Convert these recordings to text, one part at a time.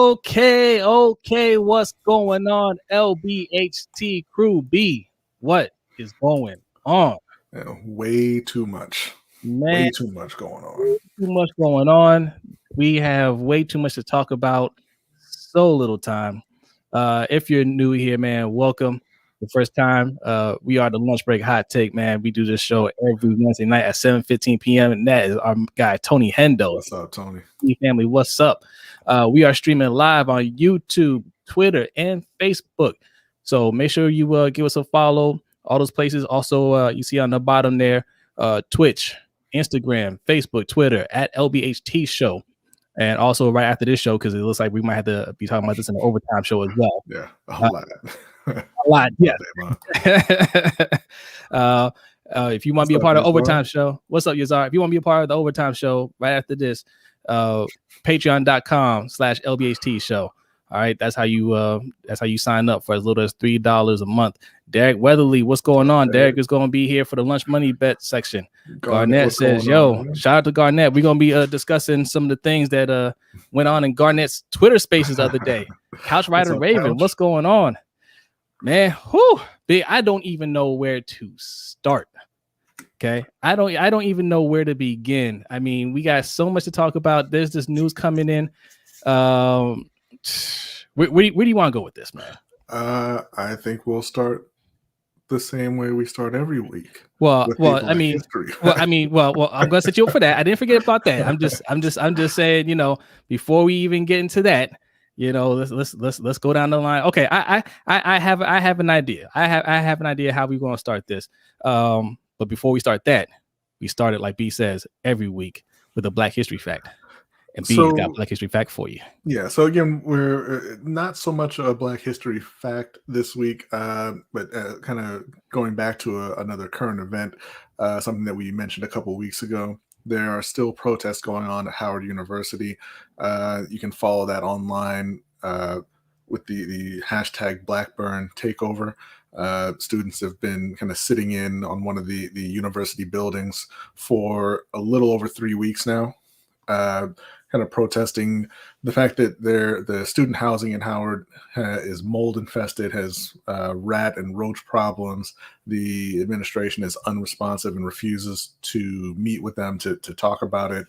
Okay. What's going on, LBHT crew B? What is going on? Way too much. Man, way too much going on. Too much going on. We have way too much to talk about. So little time. If you're new here, man, welcome. The first time, we are the Lunch Break Hot Take, man. We do this show every Wednesday night at 7:15 p.m. And that is our guy, Tony Hendo. What's up, Tony? Family, what's up? We are streaming live on YouTube, Twitter, and Facebook. So make sure you give us a follow. All those places. Also, you see on the bottom there, Twitch, Instagram, Facebook, Twitter, at LBHT Show. And also right after this show, because it looks like we might have to be talking about this in the overtime show as well. Yeah, a whole lot. A lot, yeah. If you want to be a part of the overtime show, what's up, Yazar? If you want to be a part of the overtime show right after this, patreon.com/LBHT show. All right, that's how you sign up for as little as $3 a month. Derek Weatherly, what's going on? Derek is going to be here for the lunch money bet section. Garnett says, shout out to Garnett. We're going to be discussing some of the things that went on in Garnett's Twitter spaces the other day. Couch Rider Raven, what's going on? Man, I don't even know where to start. Okay, I don't even know where to begin. I mean, we got so much to talk about. There's this news coming in. Where do you want to go with this, man? I think we'll start the same way we start every week. I'm gonna set you up for that. I didn't forget about that. I'm just saying, before we even get into that, let's go down the line. Okay, I have an idea. I have an idea how we're gonna start this. But before we start that, we started, like B says, every week with a Black History fact. And B's got Black History fact for you. Yeah, so again, we're not so much a Black History fact this week, but kind of going back to another current event, something that we mentioned a couple of weeks ago. There are still protests going on at Howard University. You can follow that online with the hashtag Blackburn Takeover. Students have been kind of sitting in on one of the university buildings for a little over 3 weeks now. Kind of protesting the fact that the student housing in Howard is mold infested, has rat and roach problems. The administration is unresponsive and refuses to meet with them to talk about it.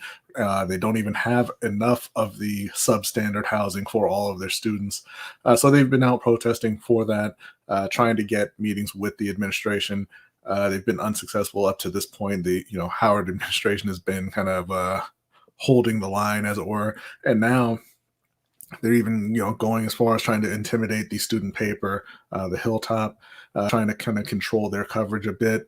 They don't even have enough of the substandard housing for all of their students. So they've been out protesting for that, trying to get meetings with the administration. They've been unsuccessful up to this point. The Howard administration has been kind of holding the line, as it were, and now they're even going as far as trying to intimidate the student paper, the Hilltop, trying to kind of control their coverage a bit.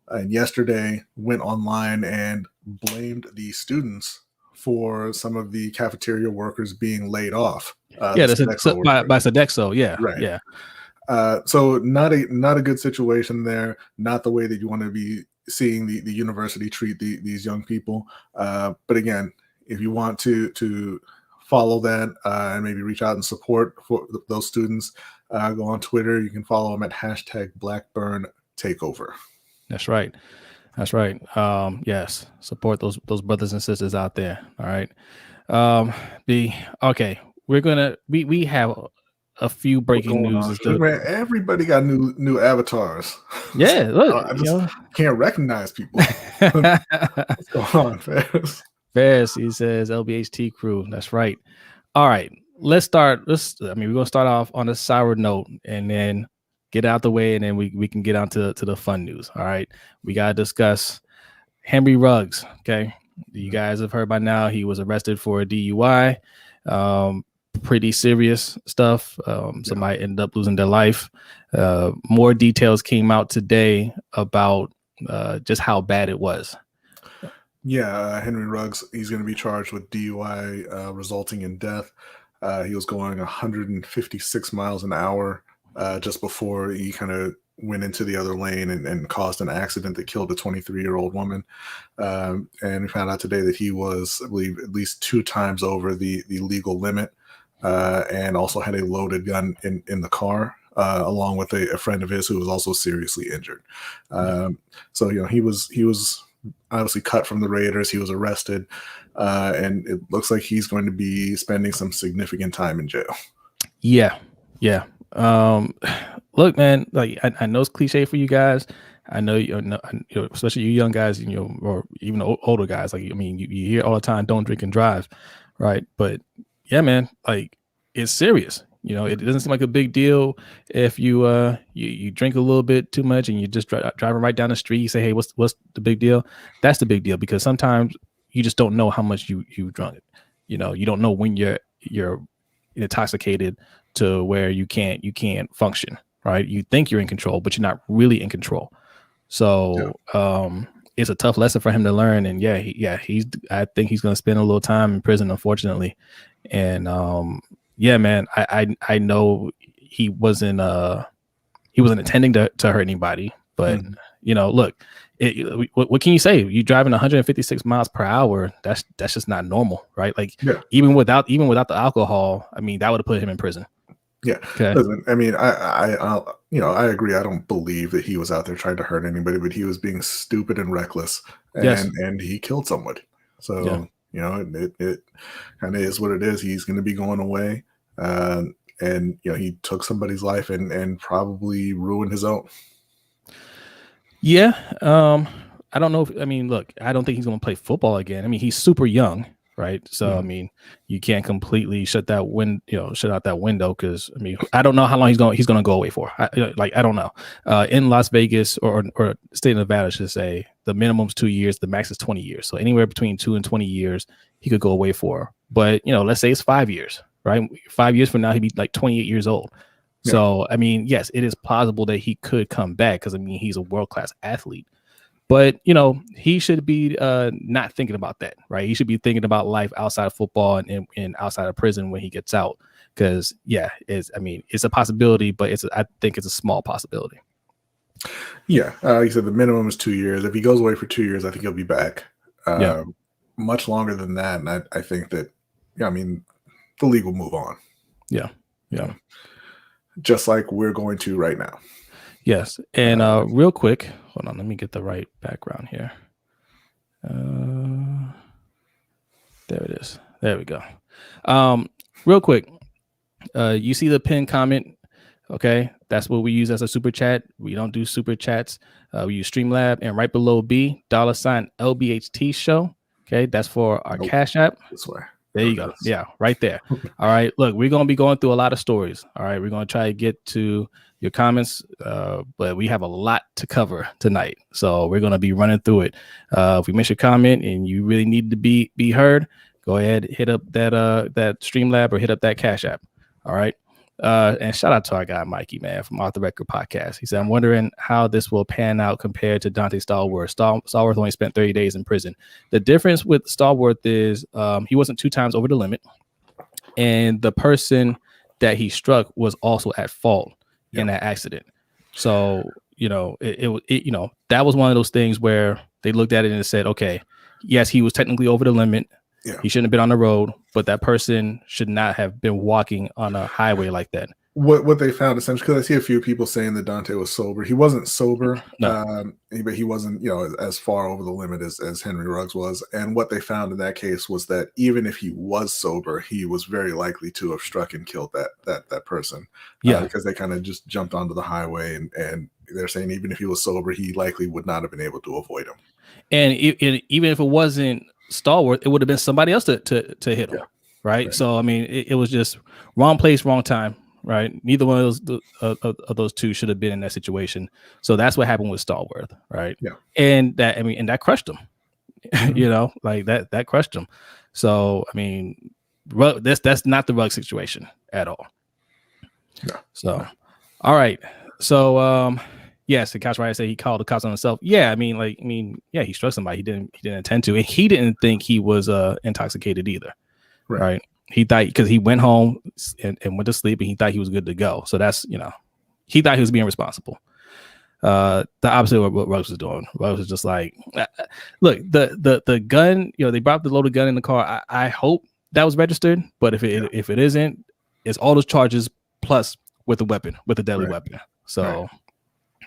And yesterday went online and blamed the students for some of the cafeteria workers being laid off. By Sodexo, yeah, right. Yeah. So not a good situation there. Not the way that you want to be seeing the university treat these young people. But again, if you want to follow that and maybe reach out and support for those students, go on Twitter. You can follow them at hashtag Blackburn Takeover. That's right. Yes, support those brothers and sisters out there. All right. We have a few breaking news. Man, everybody got new avatars. Yeah, look, I just can't recognize people. What's going on, Ferris, he says LBHT crew. That's right. All right, let's start. We're gonna start off on a sour note and then get out the way, and then we can get on to the fun news. All right, we gotta discuss Henry Ruggs. Okay, you guys have heard by now he was arrested for a DUI. Pretty serious stuff. Somebody ended up losing their life. More details came out today about just how bad it was. Yeah, Henry Ruggs, he's going to be charged with DUI resulting in death. He was going 156 miles an hour just before he kind of went into the other lane and caused an accident that killed a 23-year-old woman. And we found out today that he was, I believe, at least 2 times over the legal limit. And also had a loaded gun in the car, along with a friend of his who was also seriously injured. So he was obviously cut from the Raiders. He was arrested, and it looks like he's going to be spending some significant time in jail. Yeah. Look, man, like I know it's cliche for you guys. I know especially you young guys, or even older guys. Like, I mean, you hear all the time, don't drink and drive, right? But yeah, man, like it's serious. It doesn't seem like a big deal if you drink a little bit too much and you just driving right down the street. You say, hey, what's the big deal? That's the big deal, because sometimes you just don't know how much you drunk it. You don't know when you're intoxicated to where you can't function, right? You think you're in control, but you're not really in control. So it's a tough lesson for him to learn. And I think he's going to spend a little time in prison, unfortunately. And man, I know he wasn't intending to hurt anybody, but look, what can you say? You driving 156 miles per hour. That's just not normal, right? Like even without the alcohol, I mean, that would have put him in prison. Yeah. Okay. Listen, I mean, I agree. I don't believe that he was out there trying to hurt anybody, but he was being stupid and reckless, and he killed somebody. So, it kind of is what it is. He's going to be going away. And he took somebody's life and probably ruined his own. Yeah. I don't know look, I don't think he's going to play football again. I mean, he's super young. Right. So, I mean, you can't completely shut out that window, because I mean, I don't know how long he's going to go away for. I don't know. In Las Vegas or state of Nevada, I should say, the minimum's 2 years, the max is 20 years. So anywhere between 2 and 20 years he could go away for. But, let's say it's 5 years, right? 5 years from now, he'd be like 28 years old. Yeah. So, I mean, yes, it is plausible that he could come back, because I mean, he's a world-class athlete. But, he should be not thinking about that, right? He should be thinking about life outside of football and outside of prison when he gets out. Because, it's a possibility, but I think it's a small possibility. Yeah. Like I said, the minimum is 2 years. If he goes away for 2 years, I think he'll be back. Much longer than that. And I think that, the league will move on. Yeah. Just like we're going to right now. Yes. And real quick, hold on, let me get the right background here. There it is. There we go. Real quick, you see the pinned comment? Okay, that's what we use as a super chat. We don't do super chats. We use Streamlab, and right below B, $ LBHT Show. Okay, that's for our Cash App. This way. There you go. Yeah, right there. All right. Look, we're going to be going through a lot of stories. All right. We're going to try to get to your comments, but we have a lot to cover tonight. So we're going to be running through it. If we miss your comment and you really need to be heard, go ahead, hit up that Streamlab or hit up that Cash App. All right. And shout out to our guy, Mikey, man, from Off the Record Podcast. He said, I'm wondering how this will pan out compared to Dante Stallworth. Stallworth only spent 30 days in prison. The difference with Stallworth is he wasn't 2 times over the limit. And the person that he struck was also at fault in that accident. So, that was one of those things where they looked at it and said, okay, yes, he was technically over the limit. Yeah. He shouldn't have been on the road, but that person should not have been walking on a highway like that. What they found, essentially, because I see a few people saying that Dante was sober. He wasn't sober, but he wasn't, as far over the limit as Henry Ruggs was. And what they found in that case was that even if he was sober, he was very likely to have struck and killed that person. Yeah, because they kind of just jumped onto the highway, and they're saying even if he was sober, he likely would not have been able to avoid him. And even if it wasn't Stallworth, it would have been somebody else to hit him, right? So I mean, it was just wrong place, wrong time, right? Neither one of those two should have been in that situation. So that's what happened with Stallworth, right? Yeah, and that crushed him, like that crushed him. So I mean, that's not the Ruggs situation at all. No. So, all right, so yes, the Couch Rider said he called the cops on himself. Yeah, he struck somebody. He didn't intend to, and he didn't think he was intoxicated either. Right? He thought, because he went home and went to sleep, and he thought he was good to go. So that's he thought he was being responsible. The opposite of what Ruggs was doing. Ruggs was just like, look, the gun. They brought the loaded gun in the car. I hope that was registered, but if it isn't, it's all those charges plus with a weapon, with a deadly weapon. So.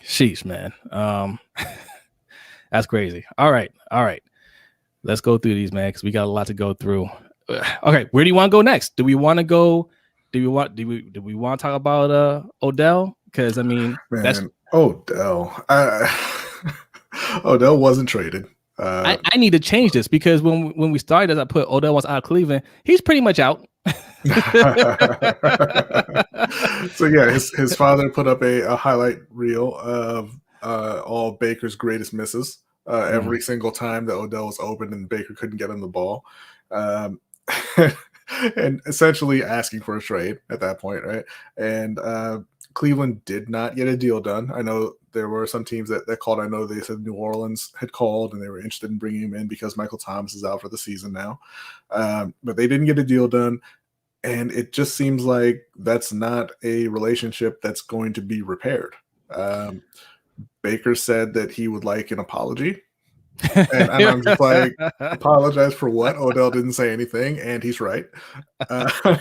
Sheesh, man. That's crazy. All right. Let's go through these, man, because we got a lot to go through. Okay, where do you want to go next? Do we want to go? Do we want to talk about Odell? Because I mean, Man, that's Odell. Odell wasn't traded. I need to change this because when we started, as I put Odell Wants Out of Cleveland, he's pretty much out. So yeah, his father put up a highlight reel of all Baker's greatest misses. Every single time that Odell was open and Baker couldn't get him the ball, and essentially asking for a trade at that point, right? And Cleveland did not get a deal done. I know there were some teams that called. I know they said New Orleans had called and they were interested in bringing him in because Michael Thomas is out for the season now. But they didn't get a deal done. And it just seems like that's not a relationship that's going to be repaired. Baker said that he would like an apology. And I'm just like, apologize for what? Odell didn't say anything, and he's right. But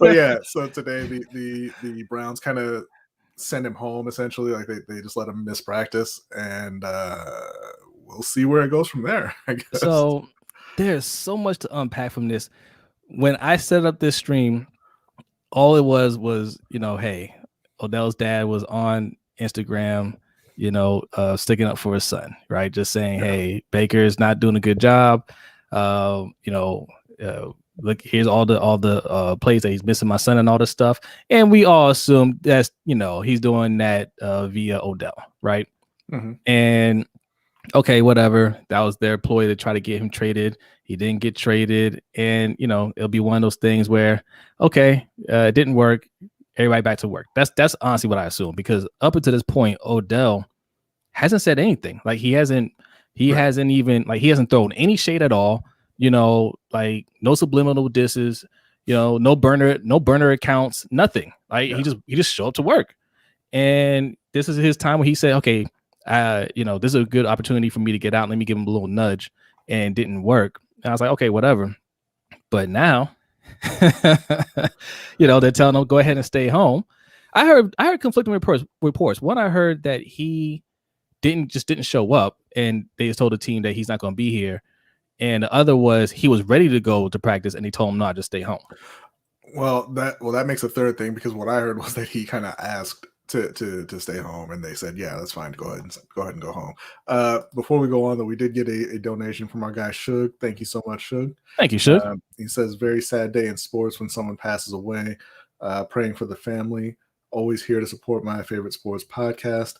yeah, so today the Browns kind of send him home essentially. Like they just let him miss practice, and we'll see where it goes from there, I guess. So there's so much to unpack from this. When I set up this stream, all it was, hey, Odell's dad was on Instagram, sticking up for his son, right? Just saying, hey, Baker's not doing a good job. Look, here's all the plays that he's missing my son and all this stuff. And we all assume that's, he's doing that via Odell, right? Mm-hmm. And okay, whatever. That was their ploy to try to get him traded. He didn't get traded. And, it'll be one of those things where, okay, it didn't work. Everybody back to work. That's honestly what I assume, because up until this point, Odell hasn't said anything. Like he hasn't thrown any shade at all. Like no subliminal disses, no burner accounts, nothing. Like he just showed up to work. And this is his time where he said, okay, this is a good opportunity for me to get out. Let me give him a little nudge, and it didn't work. And I was like, okay, whatever. But now, they're telling him go ahead and stay home. I heard conflicting reports. One, I heard that he didn't show up, and they just told the team that he's not going to be here. And the other was he was ready to go to practice, and they told him not to stay home. Well, that makes a third thing, because what I heard was that he kind of asked to stay home, and they said, yeah, that's fine. Go ahead and go home. Before we go on, though, we did get a donation from our guy Shug. Thank you so much, Shug. Thank you, Shug. He says, very sad day in sports when someone passes away. Praying for the family. Always here to support my favorite sports podcast.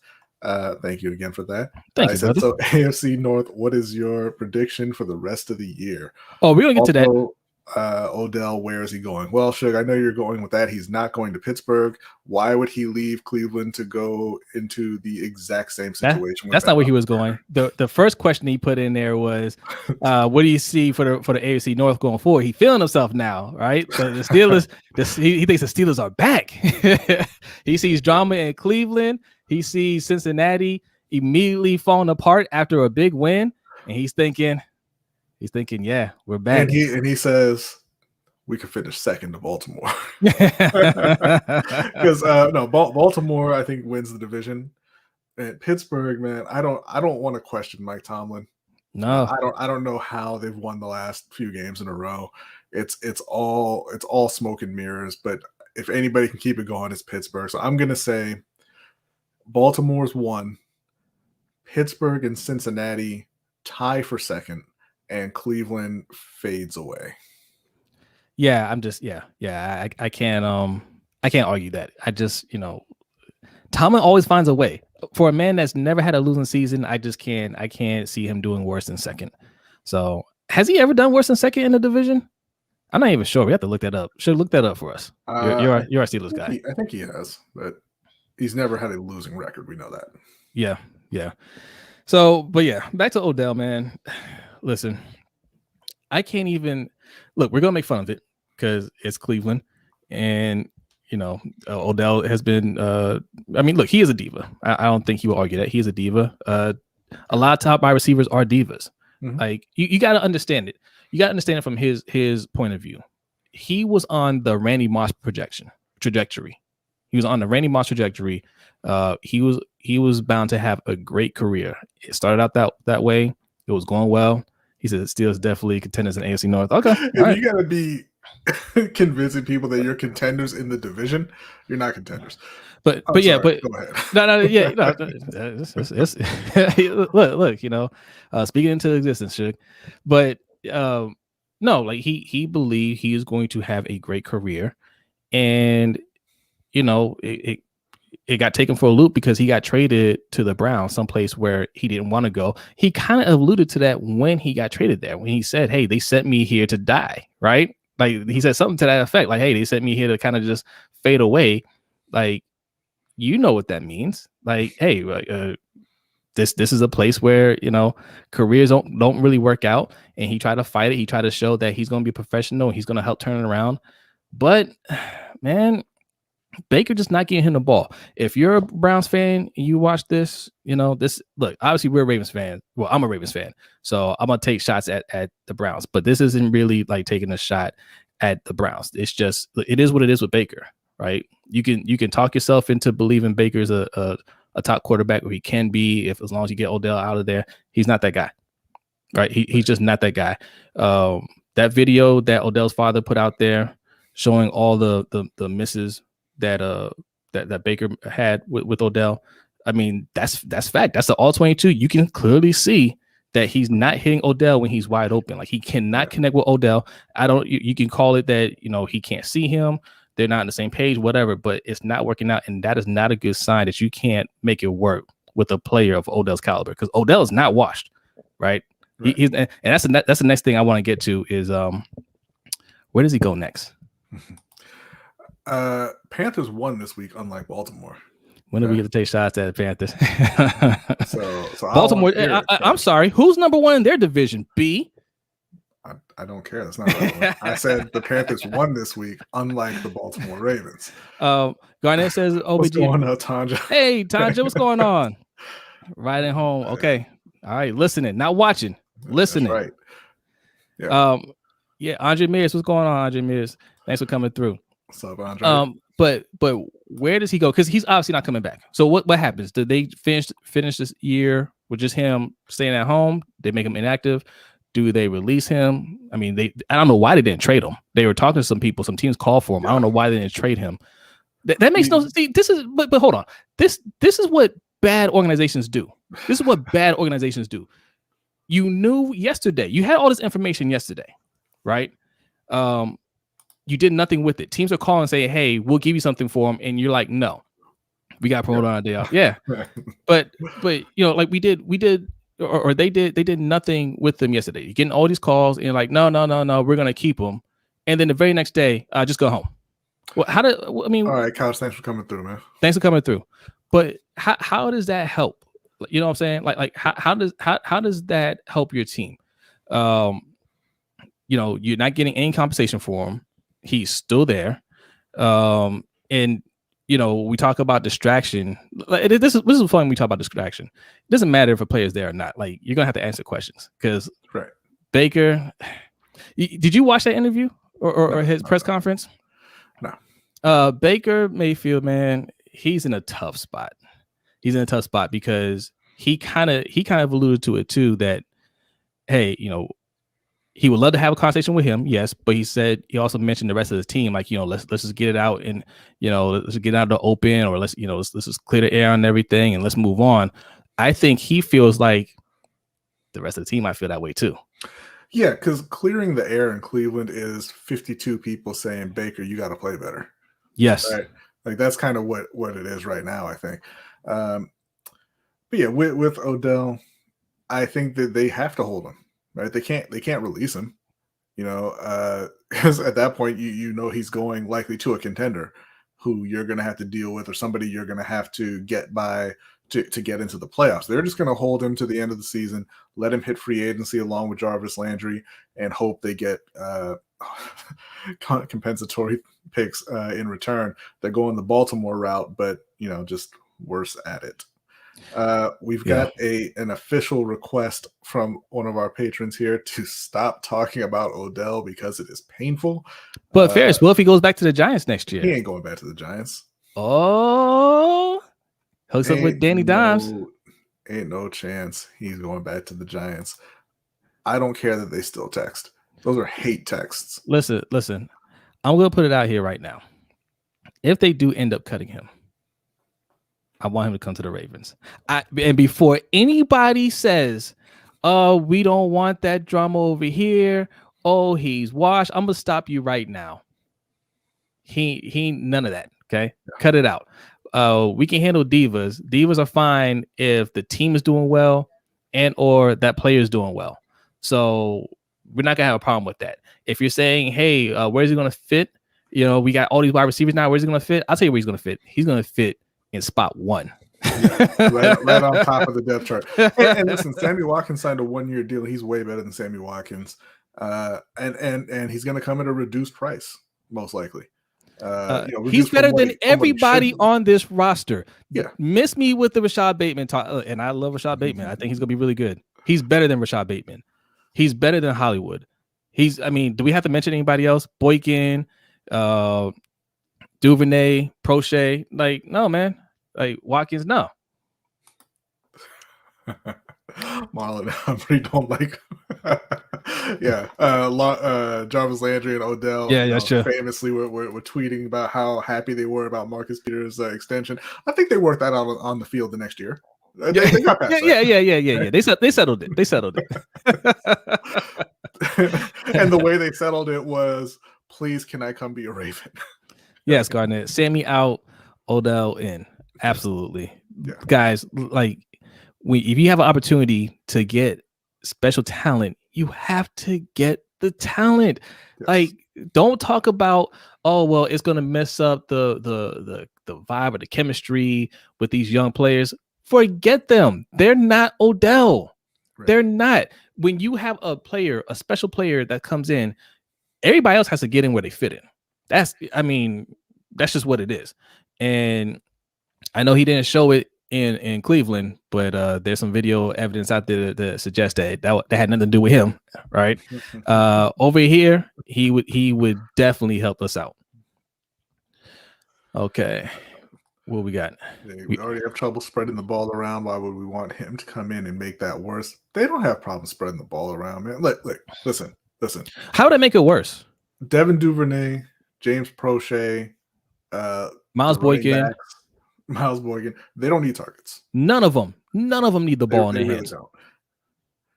Thank you again for that. Thank you, brother. So AFC North, what is your prediction for the rest of the year? Oh, we're gonna get to that. Odell, where is he going? Well, Shug, I know you're going with that. He's not going to Pittsburgh. Why would he leave Cleveland to go into the exact same situation? That's not where he was going. The first question he put in there was, what do you see for the AFC North going forward? He's feeling himself now, right? So the Steelers, he thinks the Steelers are back. He sees drama in Cleveland. He sees Cincinnati immediately falling apart after a big win, and he's thinking, yeah, we're back. And he says we could finish second to Baltimore. Because Baltimore, I think, wins the division. And Pittsburgh, man, I don't want to question Mike Tomlin. No, I don't know how they've won the last few games in a row. It's all smoke and mirrors. But if anybody can keep it going, it's Pittsburgh. So I'm gonna say Baltimore's 1, Pittsburgh and Cincinnati tie for second, and Cleveland fades away. Yeah, I can't argue that. I just, Tomlin always finds a way. For a man that's never had a losing season, I can't see him doing worse than second. So has he ever done worse than second in the division? I'm not even sure. We have to look that up. Should look that up for us. You're our Steelers guy. I think he has, but he's never had a losing record. We know that. Yeah. So, but yeah, back to Odell, man. Listen, I can't even look. We're gonna make fun of it because it's Cleveland, and Odell has been. Look, he is a diva. I don't think he will argue that he's a diva. A lot of top wide receivers are divas. Mm-hmm. Like you got to understand it. You got to understand it from his point of view. He was on the Randy Moss trajectory. He was on the Randy Moss trajectory. He was bound to have a great career. It started out that way. It was going well. He said Steelers definitely contenders in AFC North. Okay, if you gotta be convincing people that you're contenders in the division, you're not contenders. But go ahead. Look, speaking into existence, Suge. But no, like he believed he is going to have a great career, and it got taken for a loop because he got traded to the Browns, someplace where he didn't want to go. He kind of alluded to that when he got traded there, when he said, "Hey, they sent me here to die," right? Like he said something to that effect, like, "Hey, they sent me here to kind of just fade away." Like, you know what that means? Like, hey, this is a place where careers don't really work out, and he tried to fight it. He tried to show that he's going to be professional and he's going to help turn it around. But man, Baker just not getting him the ball. If you're a Browns fan and you watch this, look, obviously we're Ravens fans. Well, I'm a Ravens fan, so I'm gonna take shots at the Browns. But this isn't really like taking a shot at the Browns. It's just, it is what it is with Baker, right? You can talk yourself into believing Baker's a top quarterback, or he can be as long as you get Odell out of there. He's not that guy, right? He's just not that guy. That video that Odell's father put out there showing all the misses that Baker had with Odell. I mean, that's fact. That's the all 22. You can clearly see that he's not hitting Odell when he's wide open. Like, he cannot connect with Odell. You can call it that, he can't see him. They're not on the same page, whatever, but it's not working out. And that is not a good sign that you can't make it work with a player of Odell's caliber, because Odell is not washed, right? And that's the next thing I want to get to is where does he go next? Panthers won this week, unlike Baltimore. When do we get to take shots at the Panthers? so Baltimore. I'm sorry. Who's number one in their division? B. I don't care. That's not relevant. I said the Panthers won this week, unlike the Baltimore Ravens. Garnett says, "OBG, what's going on, Tanja? Hey, Tanja, what's going on? Right at home. Okay. All right. Listening, not watching. Listening. That's right. Yeah. Andre Mears, what's going on, Andre Mears? Thanks for coming through. What's up, Andre? But where does he go? Because he's obviously not coming back. So what happens? Did they finish this year with just him staying at home? They make him inactive. Do they release him? I mean, I don't know why they didn't trade him. They were talking to some people. Some teams called for him. I don't know why they didn't trade him. That makes no sense. See, this is, but hold on. This is what bad organizations do. This is what bad organizations do. You knew yesterday. You had all this information yesterday, right? You did nothing with it. Teams are calling and saying, "Hey, we'll give you something for him," and you're like, "No, we got promoted on a day off." Yeah, but like we did. Or they did nothing with them yesterday. You're getting all these calls and you're like, no, we're gonna keep them, and then the very next day, just go home. Well, all right, Couch, thanks for coming through, man. Thanks for coming through. But how does that help? You know what I'm saying? Like how does that help your team? You're not getting any compensation for him. He's still there, and we talk about distraction. This is fun when we talk about distraction. It doesn't matter if a player is there or not. Like, you're going to have to answer questions because Baker, did you watch that interview or his press conference? No. Baker Mayfield, man, he's in a tough spot. He's in a tough spot because he kind of alluded to it too, that, hey, he would love to have a conversation with him, yes, but he also mentioned the rest of the team, like, let's just get it out and let's get out of the open, or let's just clear the air on everything and let's move on. I think he feels like the rest of the team might feel that way too. Yeah, because clearing the air in Cleveland is 52 people saying, "Baker, you got to play better." Yes, right? Like, that's kind of what it is right now, I think. But yeah, with Odell, I think that they have to hold him. Right, they can't release him, because at that point he's going likely to a contender who you're going to have to deal with, or somebody you're going to have to get by to get into the playoffs. They're just going to hold him to the end of the season, let him hit free agency along with Jarvis Landry, and hope they get compensatory picks in return. They're going the Baltimore route, but just worse at it. We've got an official request from one of our patrons here to stop talking about Odell because it is painful. But Ferris, well, if he goes back to the Giants next year, he ain't going back to the Giants. Oh, hooks up with Danny Dimes. Ain't no chance he's going back to the Giants. I don't care that they still text. Those are hate texts. Listen. I'm going to put it out here right now. If they do end up cutting him, I want him to come to the Ravens. And before anybody says, "Oh, we don't want that drama over here. Oh, he's washed," I'm gonna stop you right now. He none of that. Okay, cut it out. We can handle divas. Divas are fine if the team is doing well and or that player is doing well. So we're not gonna have a problem with that. If you're saying, "Hey, where's he gonna fit?" You know, we got all these wide receivers now. Where's he gonna fit? I'll tell you where he's gonna fit. He's gonna fit in spot 1. right on top of the depth chart. And listen, Sammy Watkins signed a 1-year deal. He's way better than Sammy Watkins. And he's going to come at a reduced price, most likely. He's better than everybody on this roster. Yeah. Miss me with the Rashad Bateman talk, and I love Rashad Bateman. I think he's going to be really good. He's better than Rashad Bateman. He's better than Hollywood. Do we have to mention anybody else? Boykin, Duvernay, Prochet. Like, no, man. Like, Watkins, no. Marlon Humphrey don't like. Jarvis Landry and Odell. Famously were tweeting about how happy they were about Marcus Peters' extension. I think they worked that out on the field the next year. They got past that. They settled it. And the way they settled it was, please, can I come be a Raven? Yes, Garnett. Sammy out, Odell in. Absolutely. Yeah. Guys, like, if you have an opportunity to get special talent, you have to get the talent. Yes. Like, don't talk about, oh, well, it's going to mess up the vibe or the chemistry with these young players. Forget them. They're not Odell. Right. They're not. When you have a special player that comes in, everybody else has to get in where they fit in. That's just what it is. And I know he didn't show it in Cleveland, but there's some video evidence out there that suggests that had nothing to do with him, right? Over here, he would definitely help us out. Okay, what we got? We already have trouble spreading the ball around. Why would we want him to come in and make that worse? They don't have problems spreading the ball around, man. Look, listen. How would I make it worse? Devin Duvernay, James Prochet, Miles Boykin. They don't need targets. None of them need the ball in their hands. Don't.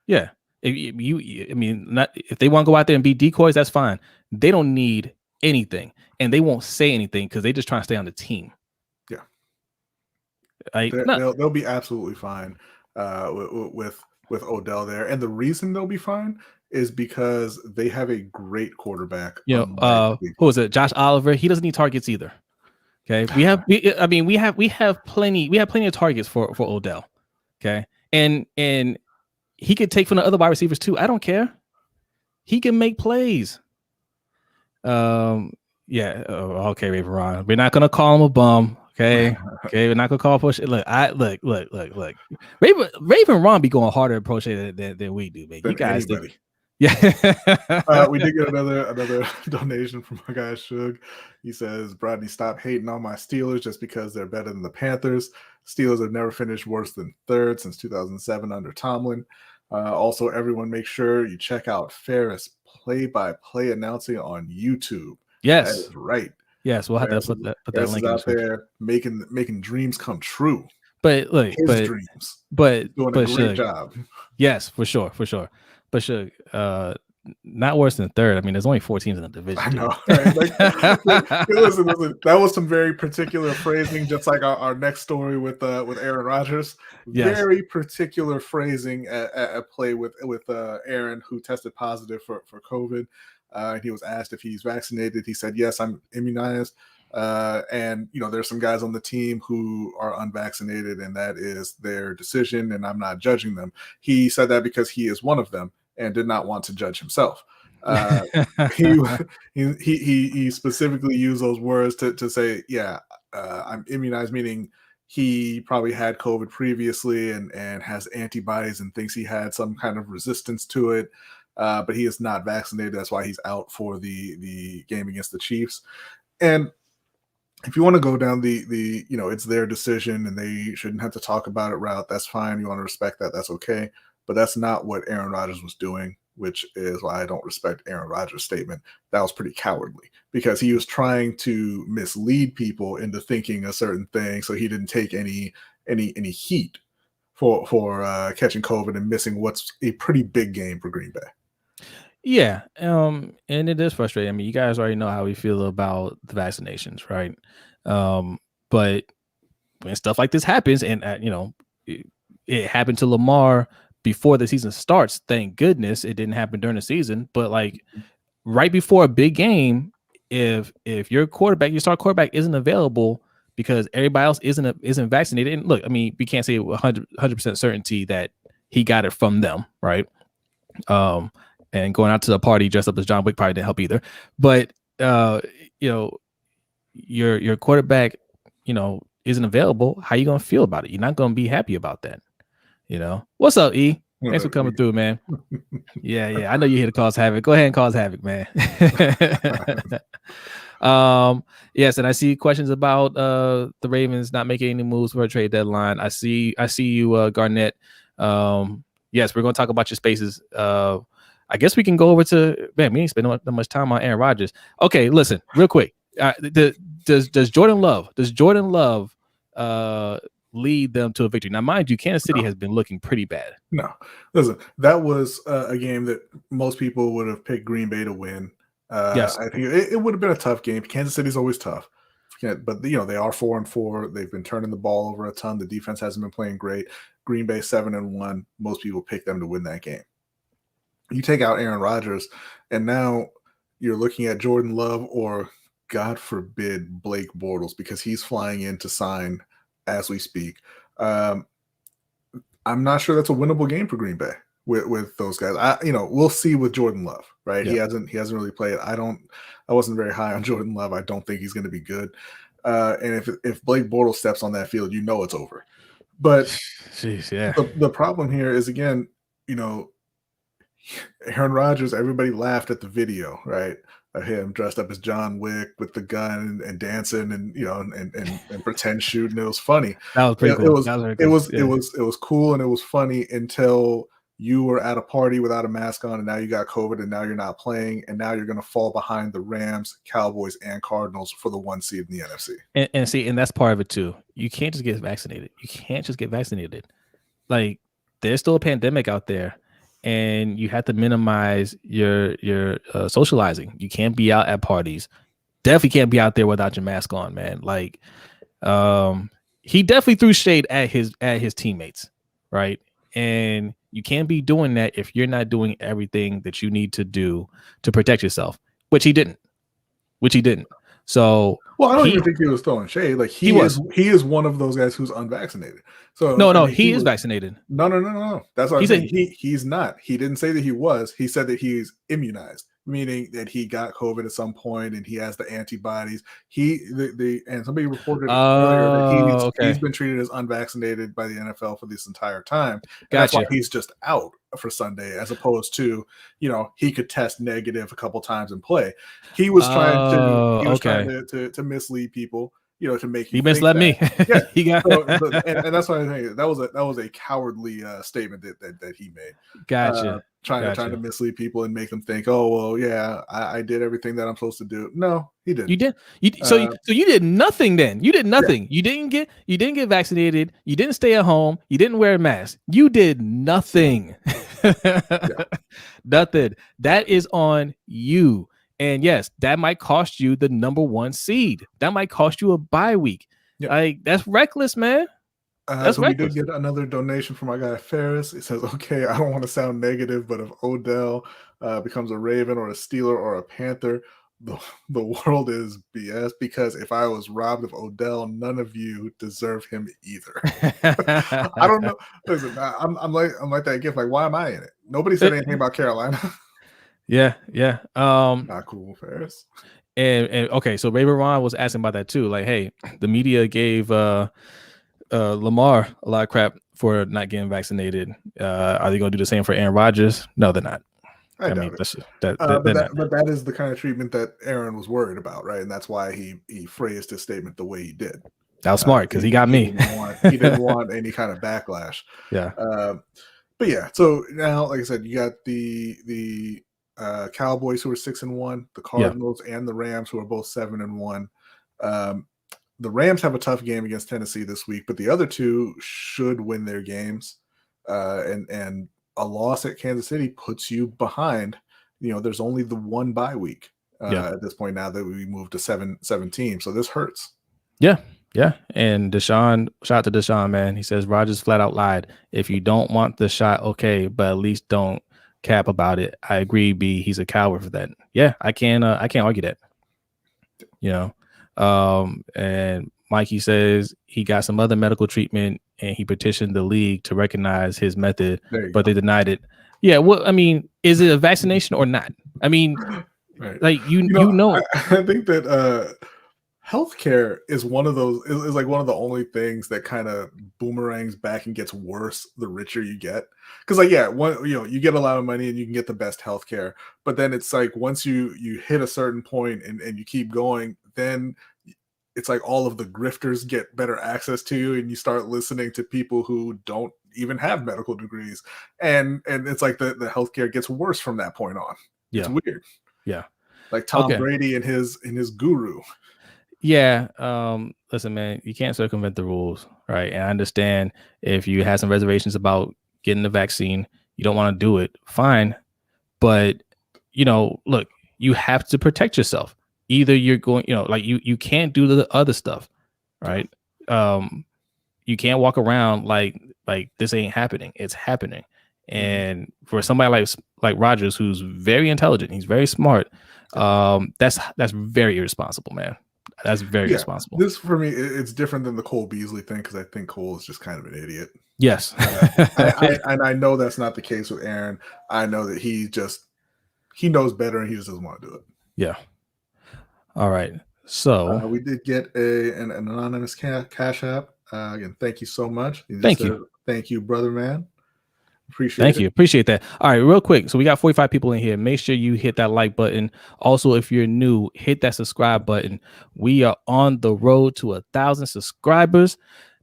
Yeah. If they want to go out there and be decoys, that's fine. They don't need anything, and they won't say anything because they just trying to stay on the team. Yeah. They'll be absolutely fine with Odell there, and the reason they'll be fine is because they have a great quarterback. Who is it? Josh Oliver. He doesn't need targets either. Okay, we have plenty of targets for Odell. Okay, and he could take from the other wide receivers too. I don't care. He can make plays. Okay, Raven Ron. We're not gonna call him a bum. Okay, we're not gonna call push. Look. Raven Ron be going harder at Prochet than we do, man. You guys do. Yeah. We did get another donation from my guy Shug. He says, Brodny, stop hating on my Steelers just because they're better than the Panthers. Steelers have never finished worse than third since 2007 under Tomlin. Also, everyone make sure you check out Ferris play-by-play announcing on YouTube. Yes. That is right. Yes, we'll have to put that link out there making dreams come true. But look, dreams. But doing a great job. Yes, for sure. But Shug, not worse than third. I mean, there's only 4 teams in the division. I know. Right? Listen. That was some very particular phrasing, just like our next story with Aaron Rodgers. Yes. Very particular phrasing at play with Aaron, who tested positive for COVID. He was asked if he's vaccinated. He said, yes, I'm immunized. And there's some guys on the team who are unvaccinated, and that is their decision, and I'm not judging them. He said that because he is one of them and did not want to judge himself. He specifically used those words to say, I'm immunized, meaning he probably had COVID previously and has antibodies and thinks he had some kind of resistance to it. But he is not vaccinated. That's why he's out for the game against the Chiefs. And if you want to go down the it's their decision and they shouldn't have to talk about it route, that's fine. You want to respect that, that's okay. But that's not what Aaron Rodgers was doing, which is why I don't respect Aaron Rodgers' statement. That was pretty cowardly because he was trying to mislead people into thinking a certain thing, so he didn't take any heat for catching COVID and missing what's a pretty big game for Green Bay. Yeah, and it is frustrating. I mean, you guys already know how we feel about the vaccinations, right? But when stuff like this happens, and it happened to Lamar before the season starts. Thank goodness it didn't happen during the season. But like right before a big game, if your star quarterback isn't available because everybody else isn't vaccinated, and look, I mean, we can't say 100% certainty that he got it from them, right? And going out to the party dressed up as John Wick probably didn't help either. But your quarterback, isn't available. How you gonna feel about it? You're not gonna be happy about that. What's up, E? Thanks for coming through, man. Yeah. I know you're here to cause havoc. Go ahead and cause havoc, man. Yes, and I see questions about the Ravens not making any moves for a trade deadline. I see you, Garnett. Yes, we're gonna talk about your spaces. I guess we can go over to we ain't spending that much time on Aaron Rodgers. Okay, listen, real quick. Does Jordan Love lead them to a victory? Now, mind you, Kansas City has been looking pretty bad. No, listen, that was a game that most people would have picked Green Bay to win. Yes, I think it would have been a tough game. Kansas City's always tough, but they are 4-4. They've been turning the ball over a ton. The defense hasn't been playing great. Green Bay 7-1. Most people pick them to win that game. You take out Aaron Rodgers, and now you're looking at Jordan Love or, God forbid, Blake Bortles, because he's flying in to sign as we speak. I'm not sure that's a winnable game for Green Bay with those guys. We'll see with Jordan Love, right? Yeah. He hasn't really played. I wasn't very high on Jordan Love. I don't think he's going to be good. And if Blake Bortles steps on that field, it's over. But jeez, yeah. The problem here is, again, Aaron Rodgers, everybody laughed at the video, right? Of him dressed up as John Wick with the gun and dancing and pretend shooting. It was funny. That was pretty cool. It was cool and it was funny until you were at a party without a mask on and now you got COVID and now you're not playing and now you're going to fall behind the Rams, Cowboys, and Cardinals for the 1 seed in the NFC. And that's part of it too. You can't just get vaccinated. Like, there's still a pandemic out there. And you have to minimize your socializing. You can't be out at parties. Definitely can't be out there without your mask on, man. Like, he definitely threw shade at his teammates, right? And you can't be doing that if you're not doing everything that you need to do to protect yourself, which he didn't. So, well, I don't even think he was throwing shade. Like he is one of those guys who's unvaccinated. So no, he is vaccinated. No. That's what I'm saying. He's not. He didn't say that he was. He said that he's immunized, meaning that he got COVID at some point and he has the antibodies. And somebody reported earlier that he's been treated as unvaccinated by the NFL for this entire time. That's why he's just out for Sunday, as opposed to, he could test negative a couple times and play. He was trying to mislead people, to make you. He misled me. Yeah, he got and that's why I think that was a cowardly statement that he made. Gotcha. Trying to mislead people and make them think, oh well, yeah, I did everything that I'm supposed to do. No, he didn't. You did. So you did nothing then. You did nothing. Yeah. You didn't get vaccinated. You didn't stay at home. You didn't wear a mask. You did nothing. Yeah. Nothing. That is on you. And yes, that might cost you the number 1 seed. That might cost you a bye week. Yeah. Like, that's reckless, man. We did get another donation from our guy Ferris. It says, okay, I don't want to sound negative, but if Odell becomes a Raven or a Steeler or a Panther, the world is BS, because if I was robbed of Odell, none of you deserve him either. I don't know. Listen, I'm like that gift. Like, why am I in it? Nobody said anything about Carolina. Yeah. Not cool, Ferris. And okay, so Raven Ron was asking about that too. Like, hey, the media gave Lamar a lot of crap for not getting vaccinated. Are they going to do the same for Aaron Rodgers? No, they're not. I I doubt mean, it. that's But they're not. that is the kind of treatment that Aaron was worried about, right? And that's why he phrased his statement the way he did. That was smart because he got He me. didn't want any kind of backlash. Yeah. But yeah, so now, like I said, you got the Cowboys who are 6-1, the Cardinals and the Rams who are both 7-1. The Rams have a tough game against Tennessee this week, but the other two should win their games. And a loss at Kansas City puts you behind. There's only the one bye week at this point now that we moved to 7 teams. So this hurts. Yeah. Yeah. And Deshaun, shout out to Deshaun, man. He says Rodgers flat out lied. If you don't want the shot, okay, but at least don't cap about it. I agree, B. He's a coward for that. Yeah, I can't argue that. And Mikey says he got some other medical treatment and he petitioned the league to recognize his method, but they denied it. Yeah, well, I mean, is it a vaccination or not? I mean, right. Like I think that healthcare is one of those is like one of the only things that kind of boomerangs back and gets worse the richer you get. Because you get a lot of money and you can get the best healthcare, but then it's like once you hit a certain point and you keep going, then it's like all of the grifters get better access to you, and you start listening to people who don't even have medical degrees, and it's like the healthcare gets worse from that point on. Yeah. It's weird. Yeah, like Tom Brady and his guru. Yeah. Listen, man, you can't circumvent the rules, right? And I understand if you have some reservations about getting the vaccine, you don't want to do it, fine. But look, you have to protect yourself. Either you're going, you can't do the other stuff, right? You can't walk around like this ain't happening. It's happening. And for somebody like Rodgers, who's very intelligent, he's very smart. That's very irresponsible, man. That's very irresponsible. This for me, it's different than the Cole Beasley thing because I think Cole is just kind of an idiot. Yes, I know that's not the case with Aaron. I know that he knows better and he just doesn't want to do it. Yeah. All right. So we did get an anonymous cash app. Again, thank you so much. Thank you. Thank you, brother man. Appreciate it. Appreciate that. All right, real quick. So we got 45 people in here. Make sure you hit that like button. Also, if you're new, hit that subscribe button. We are on the road to 1,000 subscribers.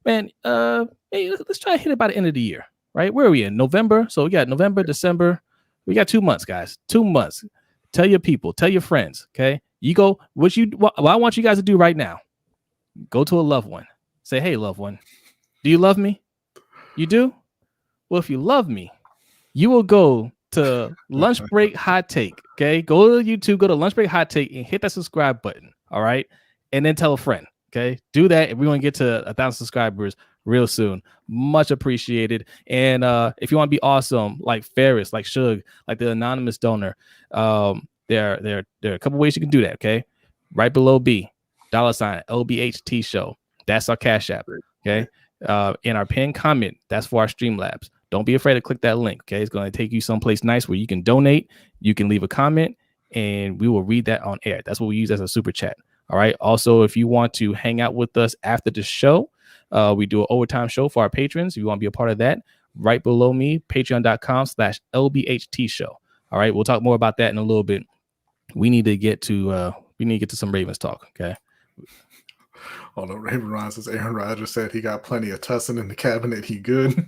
Man, hey, let's try to hit it by the end of the year, right? Where are we in? November? So we got November, December. We got 2 months, guys. 2 months. Tell your people, tell your friends, okay? You go, what I want you guys to do right now, go to a loved one. Say, hey, loved one, do you love me? You do? Well, if you love me, you will go to Lunch Break Hot Take, okay? Go to YouTube, go to Lunch Break Hot Take, and hit that subscribe button, all right? And then tell a friend, okay? Do that, and we're going to get to 1,000 subscribers real soon. Much appreciated. And if you want to be awesome, like Ferris, like Suge, like the anonymous donor, there are a couple ways you can do that, okay? Right below B, $ LBHT Show. That's our Cash App, okay? In our pinned comment, that's for our Streamlabs. Don't be afraid to click that link, okay? It's going to take you someplace nice where you can donate, you can leave a comment, and we will read that on air. That's what we use as a super chat, all right? Also, if you want to hang out with us after the show, we do an overtime show for our patrons. If you want to be a part of that, right below me, patreon.com/LBHT Show. All right, we'll talk more about that in a little bit. We need to get to some Ravens talk, okay? Although Raven Ron says Aaron Rodgers said he got plenty of tussin in the cabinet, he good.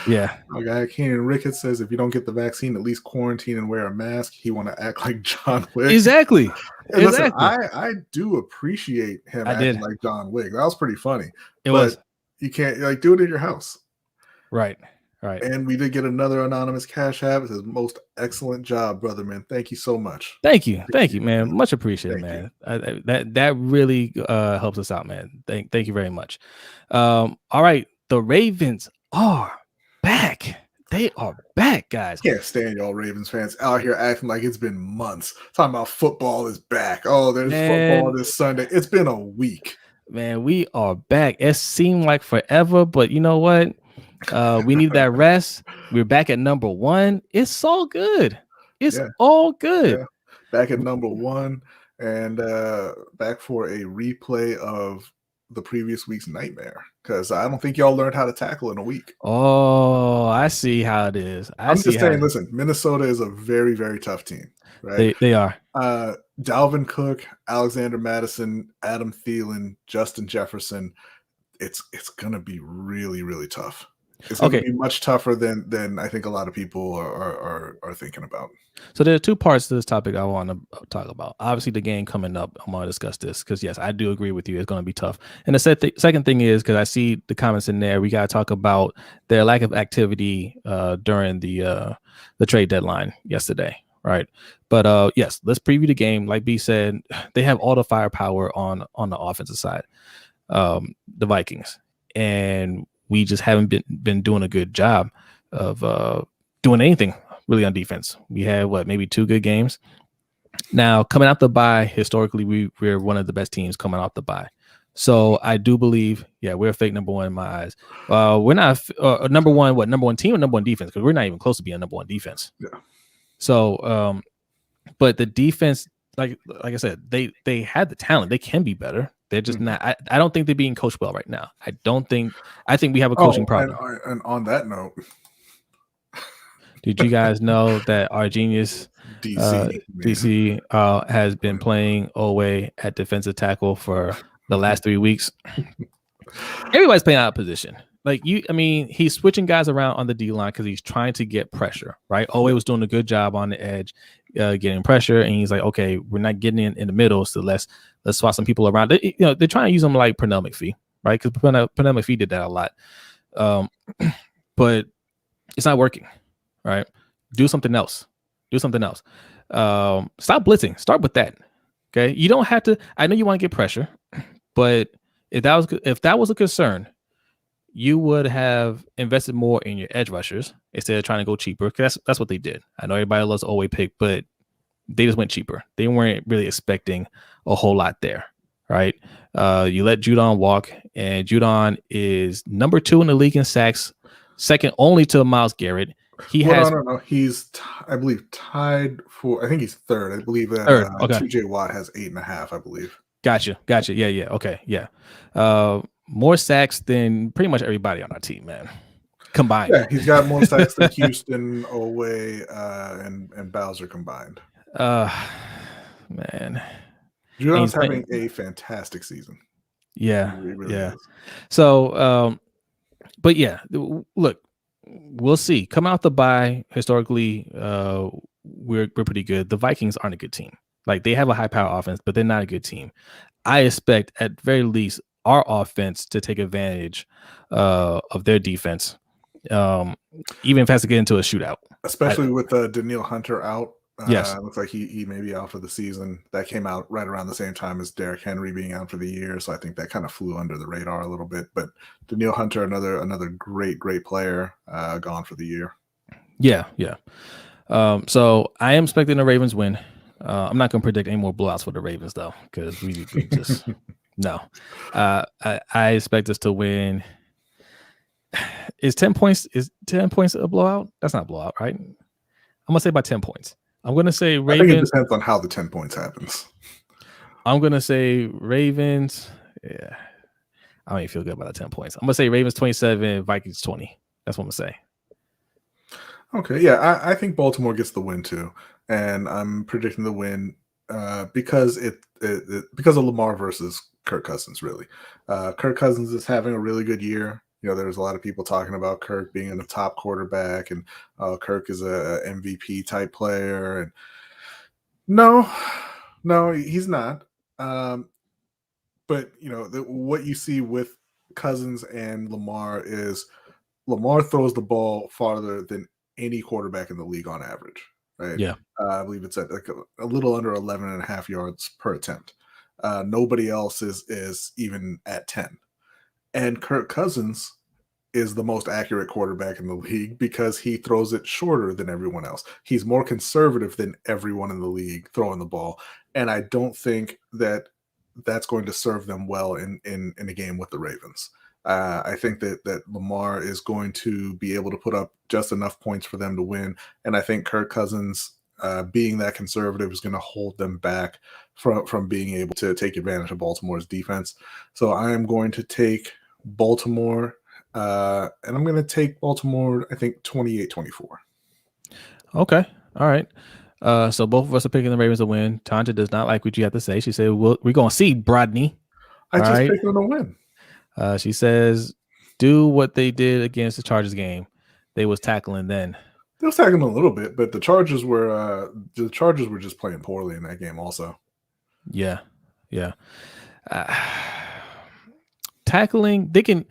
Yeah. Our guy Keenan Ricketts says if you don't get the vaccine, at least quarantine and wear a mask. He want to act like John Wick. Exactly. Listen, I do appreciate him acting like John Wick. That was pretty funny. But you can't do it in your house. Right. Right. And we did get another anonymous cash app. It says most excellent job, brother, man. Thank you so much. Thank you, man. Much appreciated, man. That really helps us out, man. Thank you very much. All right, the Ravens are back. They are back, guys. Can't stand y'all Ravens fans out here acting like it's been months. Talking about football is back. Oh, there's football this Sunday. It's been a week. Man, we are back. It seemed like forever, but you know what? We need that rest. We're back at number 1. It's all good. It's all good. Yeah. Back at number 1 and back for a replay of the previous week's nightmare because I don't think y'all learned how to tackle in a week. Oh, I see how it is. I'm just saying, listen, Minnesota is a very, very tough team, right? They are. Dalvin Cook, Alexander Madison, Adam Thielen, Justin Jefferson. It's gonna be really, really tough. It's gonna be much tougher than I think a lot of people are thinking about. So there are two parts to this topic I want to talk about. Obviously, the game coming up, I'm going to discuss this because, yes, I do agree with you. It's going to be tough. And the second thing is, because I see the comments in there, we got to talk about their lack of activity during the trade deadline yesterday, right? But, yes, let's preview the game. Like B said, they have all the firepower on the offensive side, the Vikings. And we just haven't been doing a good job of doing anything really on defense. We had maybe 2 good games. Now coming out the bye, historically we're one of the best teams coming out the bye. So I do believe, we're a fake number one in my eyes. We're not number one team or number one defense, because we're not even close to being number one defense. Yeah. So, but the defense, like I said, they had the talent. They can be better. They're just not. I don't think they're being coached well right now. I think we have a coaching problem. And on that note. Did you guys know that our genius DC has been playing Oweh at defensive tackle for the last 3 weeks? Everybody's playing out of position. He's switching guys around on the D line because he's trying to get pressure, right? Oweh was doing a good job on the edge, getting pressure, and he's like, okay, we're not getting in the middle, so let's swap some people around. They're trying to use them like Pernell McPhee, right? Because Pernell McPhee did that a lot, but it's not working. Right. Do something else. Stop blitzing. Start with that. Okay. You don't have to. I know you want to get pressure, but if that was a concern, you would have invested more in your edge rushers instead of trying to go cheaper. Because that's what they did. I know everybody loves Oweh pick, but they just went cheaper. They weren't really expecting a whole lot there. Right. You let Judon walk, and Judon is number 2 in the league in sacks, second only to Myles Garrett. No. He's, I believe, tied for. I think he's third. I believe that third. Okay. TJ Watt has 8.5. I believe. Gotcha. Yeah. Okay. Yeah. More sacks than pretty much everybody on our team, man. Combined. Yeah, he's got more sacks than Houston, Oweh, and Bowser combined. Man. Judon's having a fantastic season. Yeah. He really is. So, but yeah, look. We'll see. Come out the bye. Historically, we're pretty good. The Vikings aren't a good team. Like, they have a high power offense, but they're not a good team. I expect at very least our offense to take advantage of their defense, even if it has to get into a shootout. Especially with Danielle Hunter out. Yes. Looks like he may be out for the season. That came out right around the same time as Derrick Henry being out for the year, so I think that kind of flew under the radar a little bit. But Danielle Hunter, another great player, gone for the year. Yeah. So I am expecting the Ravens win. I'm not going to predict any more blowouts for the Ravens though, because we just no. I expect us to win. Is 10 points a blowout? That's not a blowout, right? I'm gonna say by 10 points. I'm going to say Ravens. I think it depends on how the 10 points happens. I'm going to say Ravens. Yeah. I don't even feel good about the 10 points. I'm going to say Ravens 27, Vikings 20. That's what I'm going to say. Okay. Yeah. I think Baltimore gets the win too. And I'm predicting the win because because of Lamar versus Kirk Cousins, really. Kirk Cousins is having a really good year. There's a lot of people talking about Kirk being a top quarterback, and Kirk is a MVP type player. And no, he's not. But what you see with Cousins and Lamar is Lamar throws the ball farther than any quarterback in the league on average. Right? Yeah. I believe it's at like a little under 11.5 yards per attempt. Nobody else is even at 10. And Kirk Cousins is the most accurate quarterback in the league because he throws it shorter than everyone else. He's more conservative than everyone in the league throwing the ball. And I don't think that that's going to serve them well in a game with the Ravens. I think that Lamar is going to be able to put up just enough points for them to win. And I think Kirk Cousins, being that conservative, is going to hold them back from being able to take advantage of Baltimore's defense. So I am going to take Baltimore, and I'm going to take Baltimore, I think 28-24. Okay. All right. So both of us are picking the Ravens to win. Tanja does not like what you have to say. She said, we're going to see Brodny. I just picked them to win. She says, do what they did against the Chargers game. They was tackling then. They was tackling a little bit, but the Chargers were just playing poorly in that game also. Yeah. Tackling, they can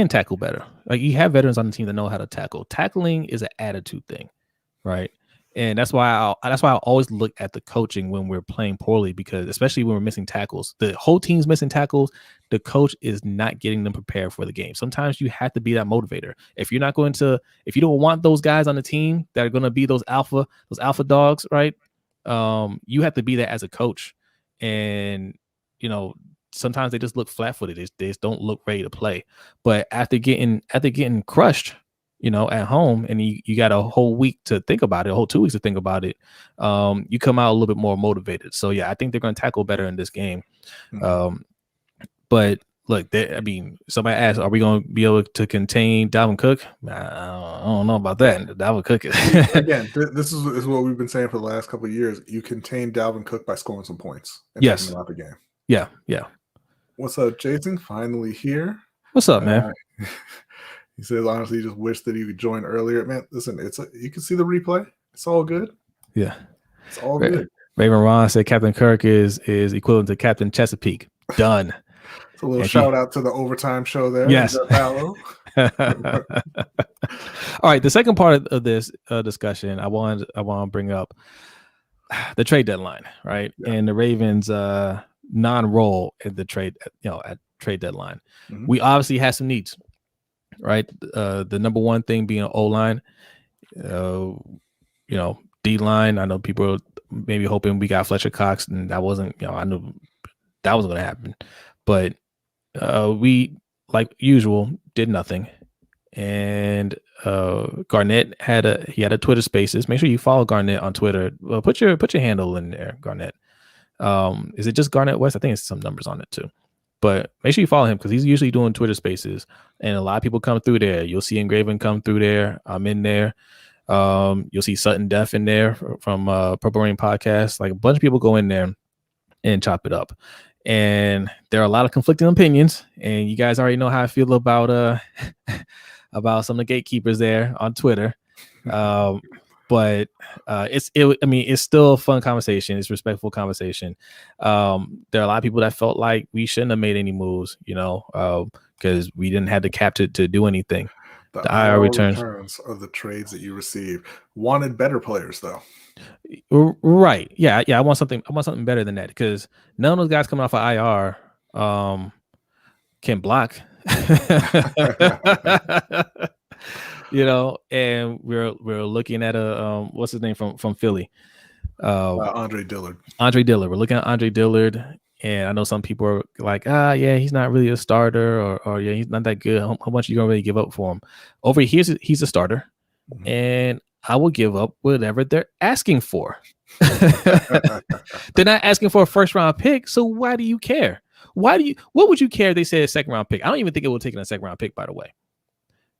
tackle better. Like, you have veterans on the team that know how to tackle. Tackling is an attitude thing, right? And that's why I always look at the coaching when we're playing poorly, because especially when we're missing tackles, the whole team's missing tackles. The coach is not getting them prepared for the game. Sometimes you have to be that motivator. If you don't want those guys on the team that are going to be those alpha dogs, right? You have to be that as a coach. And, sometimes they just look flat-footed. They just don't look ready to play. But after getting crushed, at home, and you got a whole week to think about it, a whole 2 weeks to think about it, you come out a little bit more motivated. So yeah, I think they're going to tackle better in this game. Mm-hmm. But look, somebody asked, are we going to be able to contain Dalvin Cook? I don't know about that. Dalvin Cook is again. This is what we've been saying for the last couple of years. You contain Dalvin Cook by scoring some points and taking him out the game. Yeah. What's up, Jason? Finally here. What's up, man? He says, honestly, he just wish that he would join earlier. Man, listen, you can see the replay. It's all good. Yeah. It's all good. Raven Ron said Captain Kirk is equivalent to Captain Chesapeake. Done. It's a little shout out to the overtime show there. Yes. All right. The second part of this discussion, I want to bring up the trade deadline, right? Yeah. And the Ravens non-roll at the trade, at trade deadline. Mm-hmm. We obviously had some needs. Right, the number one thing being O-line, D-line. I know people are maybe hoping we got Fletcher Cox, and that wasn't, I knew that wasn't going to happen. But we, like usual, did nothing. And Garnett had a Twitter Spaces. Make sure you follow Garnett on Twitter. Well, put your handle in there, Garnett. Is it just Garnett West? I think it's some numbers on it too. But make sure you follow him, because he's usually doing Twitter Spaces, and a lot of people come through there. You'll see Engraven come through there. I'm in there. You'll see Sutton Def in there from Purple Rain Podcast. Like, a bunch of people go in there and chop it up. And there are a lot of conflicting opinions, and you guys already know how I feel about about some of the gatekeepers there on Twitter. But it's still a fun conversation. It's a respectful conversation. There are a lot of people that felt like we shouldn't have made any moves, because we didn't have the cap to do anything. The IR returns of the trades that you received wanted better players, though. Right? Yeah. I want something better than that, because none of those guys coming off of IR can block. And we're looking at what's his name from Philly, Andre Dillard. We're looking at Andre Dillard, and I know some people are like, yeah, he's not really a starter, or yeah, he's not that good. How much are you gonna really give up for him? Over here, he's a starter, mm-hmm. And I will give up whatever they're asking for. They're not asking for a first round pick, so why do you care? What would you care if they said a second round pick? I don't even think it would take a second round pick, by the way.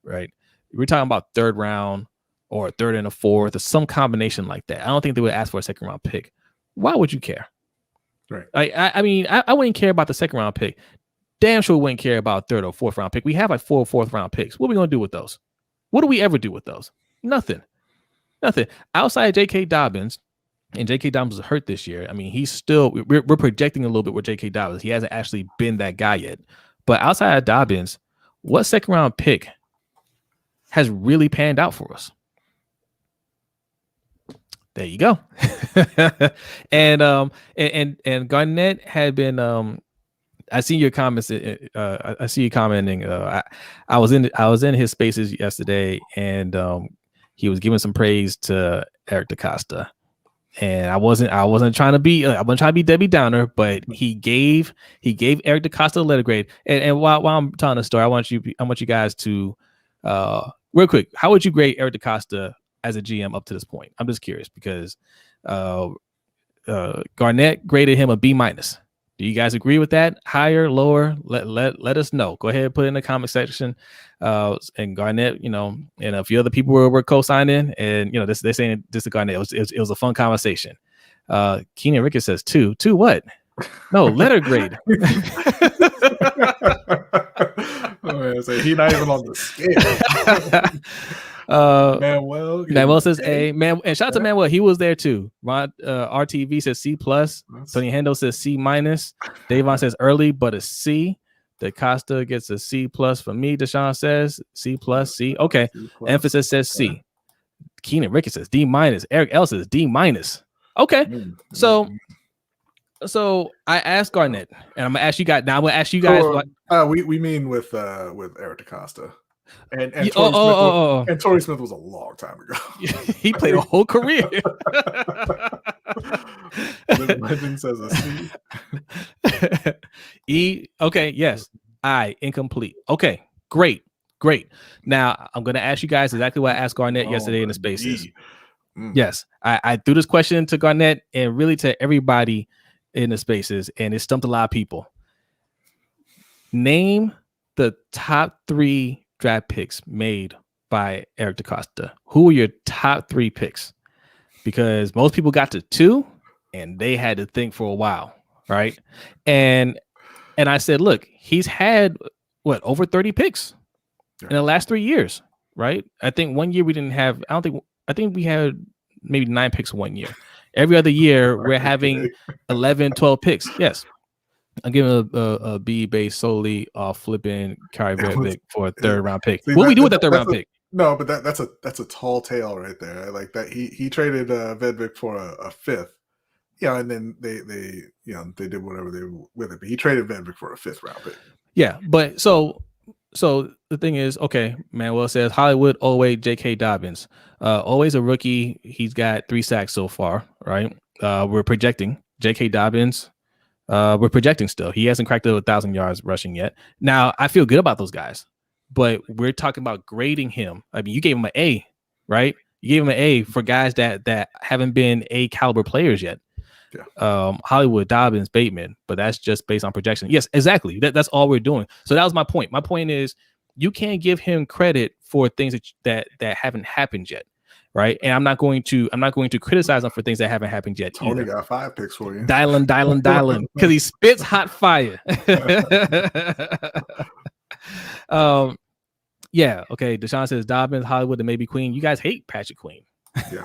Right? We're talking about third round or a third and a fourth or some combination like that. I don't think they would ask for a second round pick. Why would you care? Right. I wouldn't care about the second round pick. Damn sure wouldn't care about third or fourth round pick. We have like 4 or fourth round picks. What are we going to do with those? What do we ever do with those? Nothing. Outside of J.K. Dobbins, and J.K. Dobbins was hurt this year. I mean, he's still, we're projecting a little bit with J.K. Dobbins. He hasn't actually been that guy yet. But outside of Dobbins, what second round pick has really panned out for us? There you go. and Garnett had been I see your comments. I see you commenting. I was in his spaces yesterday, and he was giving some praise to Eric DaCosta. And I wasn't trying to be Debbie Downer, but he gave Eric DaCosta a letter grade. And while I'm telling the story, I want you guys to real quick, how would you grade Eric DaCosta as a GM up to this point? I'm just curious, because Garnett graded him a B minus. Do you guys agree with that? Higher, lower? Let us know. Go ahead and put it in the comment section. And Garnett, and a few other people were co-signing, and they're saying this to Garnett. It was a fun conversation. Keenan Ricketts says 2. 2 what? No, letter grade. He's not even on the scale. Manuel says A. And shout out to Manuel. He was there too. Ron RTV says C plus. Tony Hendo says C minus. Davon says early, but a C. DaCosta gets a C plus for me. Deshaun says C plus C. Okay. C+. Emphasis says C. Keenan Ricketts says D minus. Eric L says D minus. Okay. So I asked Garnett, and I'm gonna ask you guys. Now I'm gonna ask you guys. We mean with Eric DaCosta. And Torrey Smith was a long time ago. He played a whole career. Legend says a C. E. Okay. Yes. I. Incomplete. Okay. Great. Now I'm going to ask you guys exactly what I asked Garnett yesterday in the Spaces. Yes. I threw this question to Garnett and really to everybody in the Spaces, and it stumped a lot of people. Name the top 3 draft picks made by Eric DaCosta. Who were your top 3 picks? Because most people got to 2 and they had to think for a while, right? And I said, look, he's had over 30 picks in the last 3 years, right? I think one year we didn't have, I think we had maybe 9 picks one year. Every other year we're having 11, 12 picks. Yes. I'm giving a B based solely off flipping Kari Vedvik for a 3rd round pick. What do we do with that 3rd round pick? No, but that's a tall tale right there. Like that, he traded Vedvik for a 5th. Yeah, and then they did whatever they were with it. But he traded Vedvik for a 5th round pick. Yeah, but so the thing is, okay, Manuel says Hollywood, Oweh, J.K. Dobbins. Oweh's a rookie. He's got 3 sacks so far, right? We're projecting J.K. Dobbins. We're projecting still. He hasn't cracked 1,000 yards rushing yet. Now, I feel good about those guys, but we're talking about grading him. I mean, you gave him an A, right? You gave him an A for guys that haven't been A caliber players yet. Yeah. Hollywood, Dobbins, Bateman, but that's just based on projection. Yes, exactly. That's all we're doing. So that was my point. My point is you can't give him credit for things that haven't happened yet. Right. And I'm not going to criticize him for things that haven't happened yet. Tony got 5 picks for you. Dialing. Because he spits hot fire. Yeah. Okay. Deshaun says Dobbins, Hollywood, and maybe Queen. You guys hate Patrick Queen. Yeah.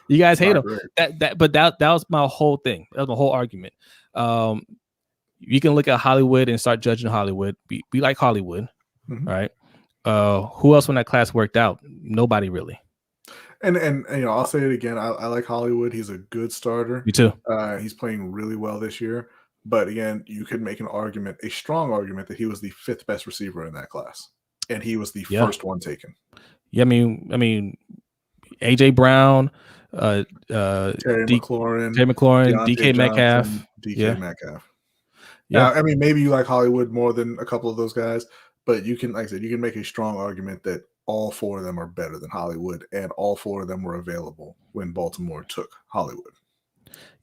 You guys hate him. That was my whole thing. That was my whole argument. You can look at Hollywood and start judging Hollywood. We like Hollywood. Mm-hmm. Right. Who else when that class worked out? Nobody really. And I'll say it again. I like Hollywood. He's a good starter. Me too. He's playing really well this year. But again, you could make a strong argument that he was the 5th best receiver in that class, and he was the first one taken. Yeah, I mean, AJ Brown, Terry McLaurin, DK Metcalf, Metcalf. Yeah, I mean, maybe you like Hollywood more than a couple of those guys. But you can, like I said, you can make a strong argument that all 4 of them are better than Hollywood, and all 4 of them were available when Baltimore took Hollywood.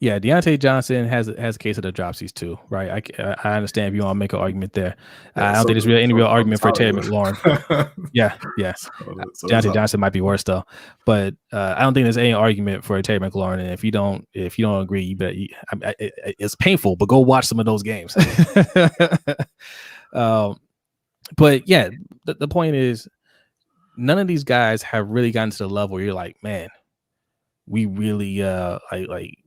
Yeah, Deontay Johnson has a case of the dropsies too, right? I understand if you want to make an argument there. I don't think there's really any real argument for Terry McLaurin. Yeah. Deontay Johnson might be worse though, but I don't think there's any argument for Terry McLaurin. And if you don't agree, you bet. It's painful, but go watch some of those games. But yeah, the point is, none of these guys have really gotten to the level where you're like, man, we really like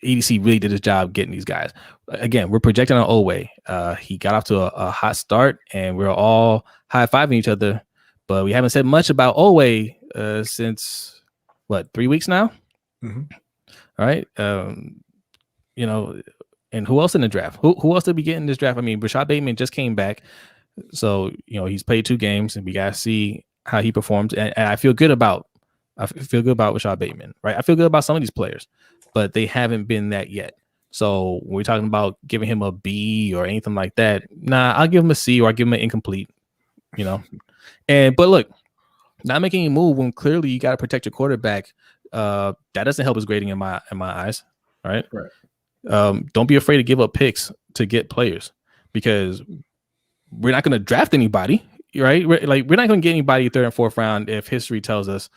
EDC really did his job getting these guys. Again, we're projecting on Oweh. He got off to a hot start, and we're all high-fiving each other, but we haven't said much about Oweh since 3 weeks now. Mm-hmm. All right. And who else in the draft? Who else did we get in this draft? I mean, Rashad Bateman just came back. So, he's played 2 games, and we got to see how he performs. And I feel good about Rashad Bateman, right? I feel good about some of these players, but they haven't been that yet. So when we're talking about giving him a B or anything like that, nah, I'll give him a C, or I'll give him an incomplete, but look, not making a move when clearly you got to protect your quarterback. That doesn't help his grading in my eyes. right? Don't be afraid to give up picks to get players, because we're not going to draft anybody, right? We're not going to get anybody third and fourth round if history tells us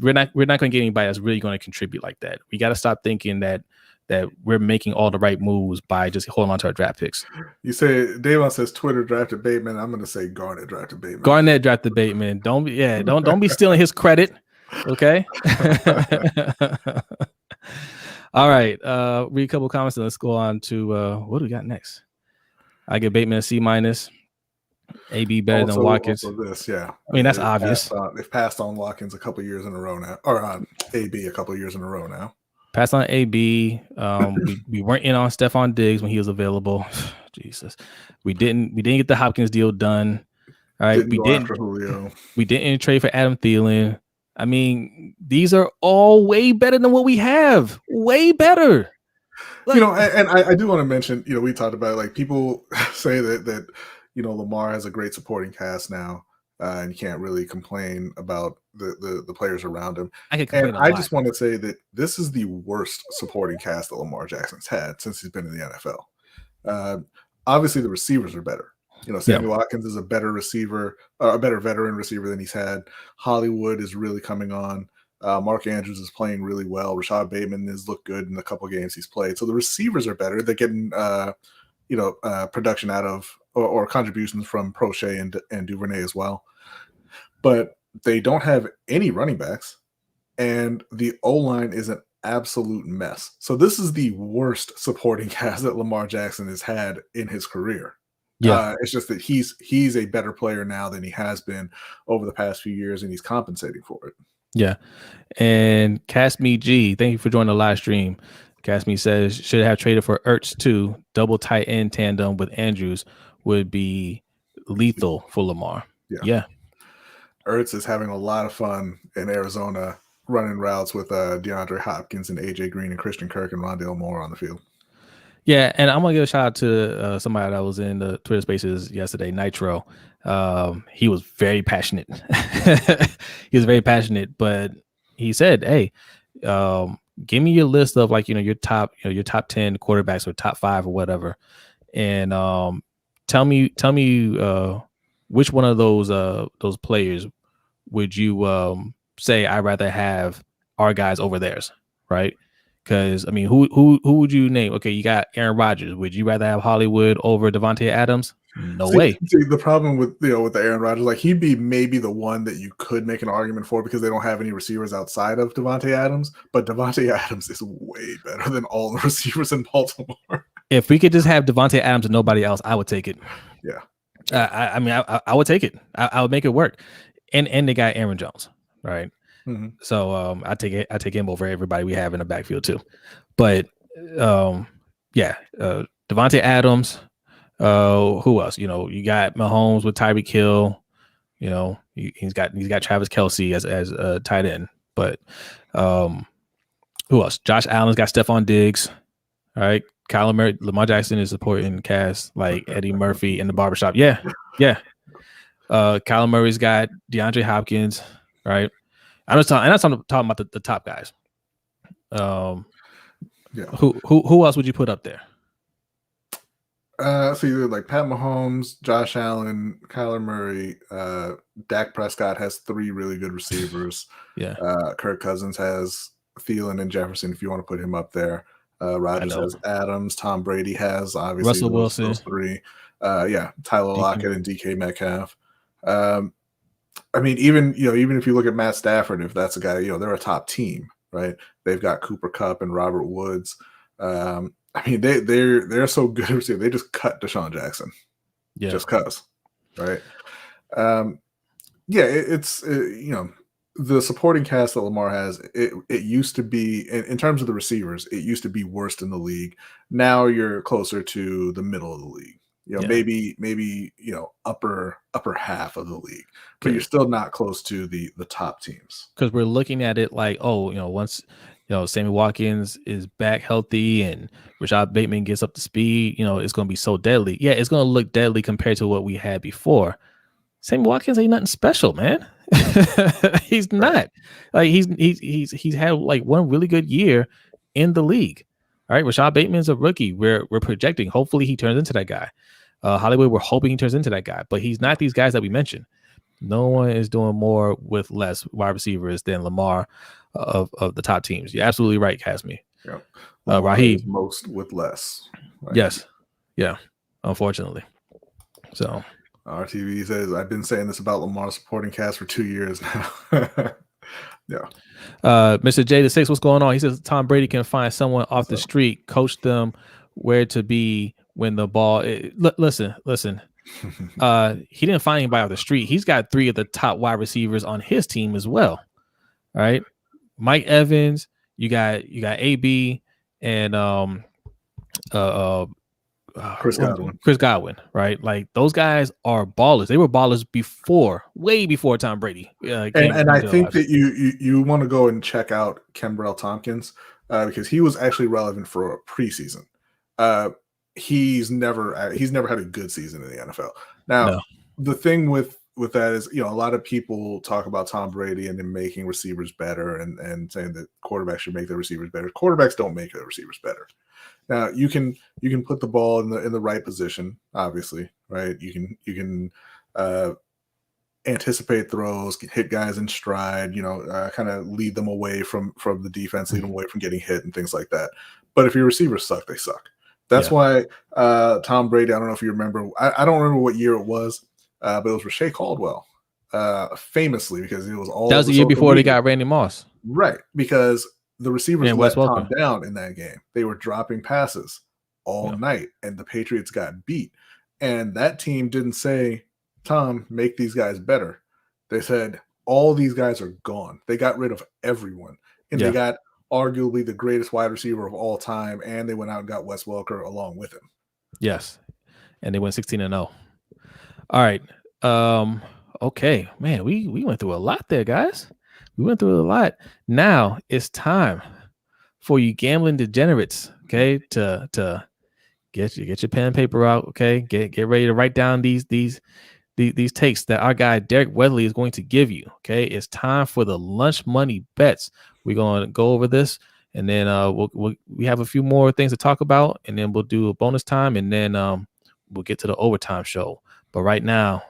we're not going to get anybody that's really going to contribute like that. We got to stop thinking that we're making all the right moves by just holding on to our draft picks. You say Davon says Twitter drafted Bateman. I'm going to say Garnett drafted Bateman. Garnett drafted Bateman. Don't be stealing his credit. Okay. All right. Read a couple comments and let's go on to what do we got next? I give Bateman a C-. AB better than Watkins. This, yeah. I mean, that's obvious. They've passed on Watkins a couple years in a row now, or on AB a couple years in a row now. Passed on AB. We weren't in on Stephon Diggs when he was available. Jesus, we didn't get the Hopkins deal done. All right, we didn't trade for Adam Thielen. I mean, these are all way better than what we have. Way better. Like, and I do want to mention, we talked about, like, people say that Lamar has a great supporting cast now, and you can't really complain about the players around him. I just want to say that this is the worst supporting cast that Lamar Jackson's had since he's been in the NFL. Obviously, the receivers are better. Sammy Watkins is a better receiver, a better veteran receiver than he's had. Hollywood is really coming on. Mark Andrews is playing really well. Rashad Bateman has looked good in a couple games he's played. So the receivers are better. They're getting, production out of or contributions from Prochet and Duvernay as well. But they don't have any running backs, and the O-line is an absolute mess. So this is the worst supporting cast that Lamar Jackson has had in his career. Yeah, it's just that he's a better player now than he has been over the past few years, and he's compensating for it. Yeah. And Casme G, thank you for joining the live stream. Casme says, should have traded for Ertz too. Double tight end tandem with Andrews would be lethal for Lamar. Yeah. Ertz is having a lot of fun in Arizona running routes with DeAndre Hopkins and AJ Green and Christian Kirk and Rondale Moore on the field. Yeah, and I'm gonna give a shout out to somebody that was in the Twitter Spaces yesterday, Nitro. He was very passionate. He was very passionate, but he said, "Hey, give me your list of your top 10 quarterbacks or top 5 or whatever, and tell me which one of those players would you say I'd rather have our guys over theirs, right?" Because, I mean, who would you name? Okay, you got Aaron Rodgers. Would you rather have Hollywood over Devontae Adams? No way. See, the problem with the Aaron Rodgers, like, he'd be maybe the one that you could make an argument for because they don't have any receivers outside of Devontae Adams. But Devontae Adams is way better than all the receivers in Baltimore. If we could just have Devontae Adams and nobody else, I would take it. Yeah. I would take it. I would make it work. And they got Aaron Jones, right? Mm-hmm. So I take him over everybody we have in the backfield too. But Devontae Adams, who else? You got Mahomes with Tyreek Hill. He's got Travis Kelce as a tight end. But who else? Josh Allen's got Stephon Diggs. All right. Kyler Murray, Lamar Jackson is supporting cast like Eddie Murphy in the barbershop. Yeah. Kyler Murray's got DeAndre Hopkins. Right. I'm talking about the top guys. Who else would you put up there? So either like Pat Mahomes, Josh Allen, Kyler Murray, Dak Prescott has 3 really good receivers. Yeah. Kirk Cousins has Thielen and Jefferson if you want to put him up there. Rodgers has Adams. Tom Brady has obviously Russell Wilson. Those 3. Tyler Lockett and DK Metcalf. I mean, even if you look at Matt Stafford, if that's a guy, they're a top team, right? They've got Cooper Kupp and Robert Woods. I mean, they're so good. They just cut Deshaun Jackson, just cause, right? It's the supporting cast that Lamar has. It used to be in terms of the receivers, it used to be worst in the league. Now you're closer to the middle of the league. Maybe upper half of the league, but you're still not close to the top teams. Because we're looking at it like, once Sammy Watkins is back healthy and Rashad Bateman gets up to speed, it's going to be so deadly. Yeah, it's going to look deadly compared to what we had before. Sammy Watkins ain't nothing special, man. He's not. Like he's had like one really good year, in the league. All right, Rashad Bateman's a rookie. We're projecting. Hopefully, he turns into that guy. Hollywood, we're hoping he turns into that guy, but he's not these guys that we mentioned. No one is doing more with less wide receivers than Lamar of the top teams. You're absolutely right, Casmi. Yeah. Raheem, most with less. Right? Yes. Yeah. Unfortunately. So RTV says, I've been saying this about Lamar's supporting cast for 2 years now. Yeah. Mr. J the Six, what's going on? He says Tom Brady can find someone off the street, coach them where to be when the ball. Listen. He didn't find anybody off the street. He's got 3 of the top wide receivers on his team as well. All right, Mike Evans. You got AB and Chris Godwin. Chris Godwin, right? Like those guys are ballers. They were ballers way before Tom Brady. And I think that you want to go and check out Kenbrell Tompkins because he was actually relevant for a preseason. He's never had a good season in the NFL. Now, The thing with that is, a lot of people talk about Tom Brady and then making receivers better and saying that quarterbacks should make their receivers better. Quarterbacks don't make their receivers better. Now you can put the ball in the right position, obviously, right? You can anticipate throws, hit guys in stride, kind of lead them away from the defense, lead them away from getting hit and things like that. But if your receivers suck, they suck. That's why Tom Brady, I don't know if you remember, I don't remember what year it was, but it was Rashay Caldwell, famously, because it was all that was the year before they got Randy Moss. Right, because the receivers let Tom down in that game. They were dropping passes all night, and the Patriots got beat. And that team didn't say, Tom, make these guys better. They said, all these guys are gone. They got rid of everyone. And they got arguably the greatest wide receiver of all time, and they went out and got Wes Welker along with him. Yes. And they went 16-0. All right. Okay. Man, we went through a lot there, guys. We went through a lot. Now it's time for you gambling degenerates, okay, to get your pen and paper out, okay? Get ready to write down these takes that our guy Derek Weatherly is going to give you, okay? It's time for the lunch money bets. We're going to go over this, and then we have a few more things to talk about, and then we'll do a bonus time, and then we'll get to the overtime show. But right now,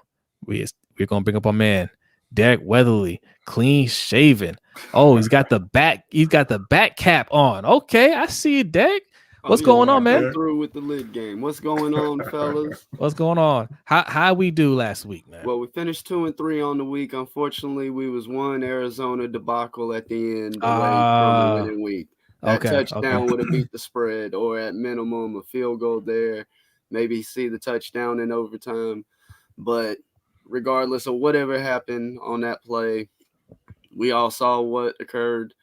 we're going to bring up our man Derek Weatherly, clean shaven. Oh, he's got the back cap on. Okay, I see it, Derek. What's going on, man? Through with the lid game. What's going on, fellas? What's going on? How we do last week, man? Well, we finished 2-3 on the week. Unfortunately, we was one Arizona debacle at the end away from a winning week. That touchdown would have beat the spread, or at minimum a field goal there. Maybe see the touchdown in overtime. But regardless of whatever happened on that play, we all saw what occurred.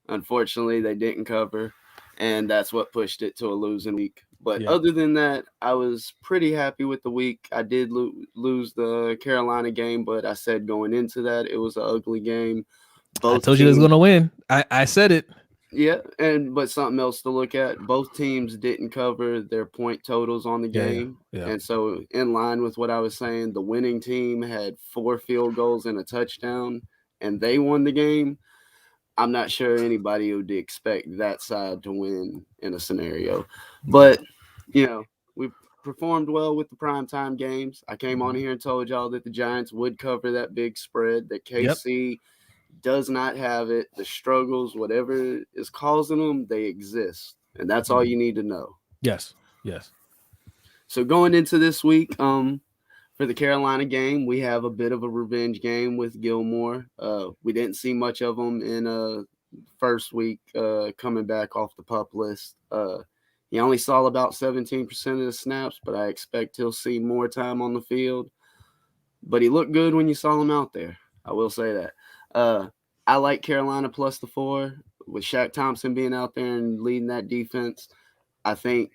Unfortunately, they didn't cover, and that's what pushed it to a losing week. But other than that, I was pretty happy with the week. I did lose the Carolina game, but I said going into that, it was an ugly game. I told you they was going to win. I said it. Yeah, but something else to look at. Both teams didn't cover their point totals on the game. Yeah. And so in line with what I was saying, the winning team had 4 field goals and a touchdown, and they won the game. I'm not sure anybody would expect that side to win in a scenario. But, we performed well with the primetime games. I came on here and told y'all that the Giants would cover that big spread, that KC does not have it. The struggles, whatever is causing them, they exist. And that's all you need to know. Yes. So going into this week, for the Carolina game, we have a bit of a revenge game with Gilmore. We didn't see much of him in first week coming back off the PUP list. He only saw about 17% of the snaps, but I expect he'll see more time on the field. But he looked good when you saw him out there. I will say that. I like Carolina plus the 4 with Shaq Thompson being out there and leading that defense. I think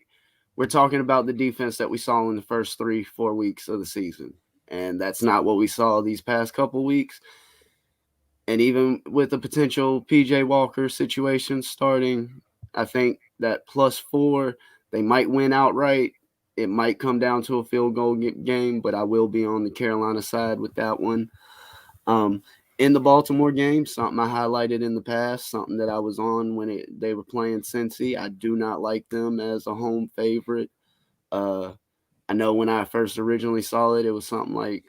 we're talking about the defense that we saw in the first 3-4 weeks of the season. And that's not what we saw these past couple weeks. And even with the potential PJ Walker situation starting, I think that plus 4, they might win outright. It might come down to a field goal game, but I will be on the Carolina side with that one. in the Baltimore game, something I highlighted in the past, something that I was on when they were playing Cincy. I do not like them as a home favorite. I know when I first originally saw it, it was something like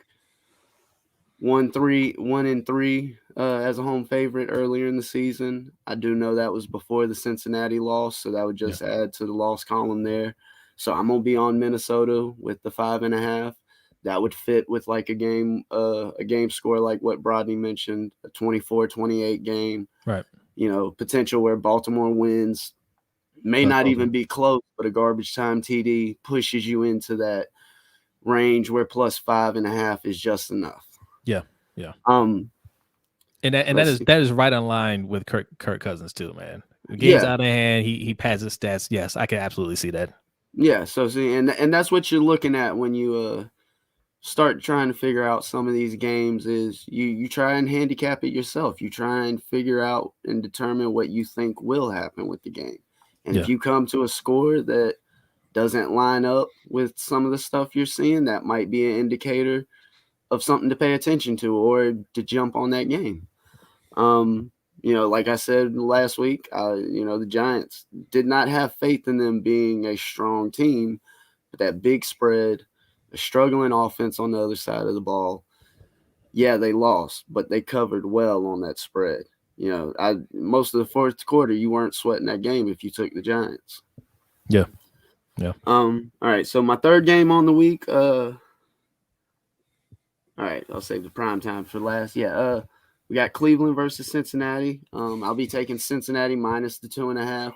1-3 as a home favorite earlier in the season. I do know that was before the Cincinnati loss, so that would just add to the loss column there. So I'm gonna be on Minnesota with the 5.5. That would fit with like a game score like what Brodny mentioned, a 24-28 game. Right. You know, potential where Baltimore wins, may not even be close, but a garbage time TD pushes you into that range where plus 5.5 is just enough. Yeah. Yeah. And that is right on line with Kirk Cousins too, man. The game's out of hand. He pads his stats. Yes, I can absolutely see that. Yeah. So see, and that's what you're looking at when you start trying to figure out some of these games is you try and handicap it yourself. You try and figure out and determine what you think will happen with the game. And if you come to a score that doesn't line up with some of the stuff you're seeing, that might be an indicator of something to pay attention to or to jump on that game. You know, like I said last week, the Giants did not have faith in them being a strong team, but that big spread, a struggling offense on the other side of the ball. Yeah, they lost, but they covered well on that spread. You know, most of the fourth quarter, you weren't sweating that game if you took the Giants. Yeah. Yeah. All right. So my third game on the week, all right, I'll save the prime time for last. Yeah. We got Cleveland versus Cincinnati. I'll be taking Cincinnati minus the 2.5.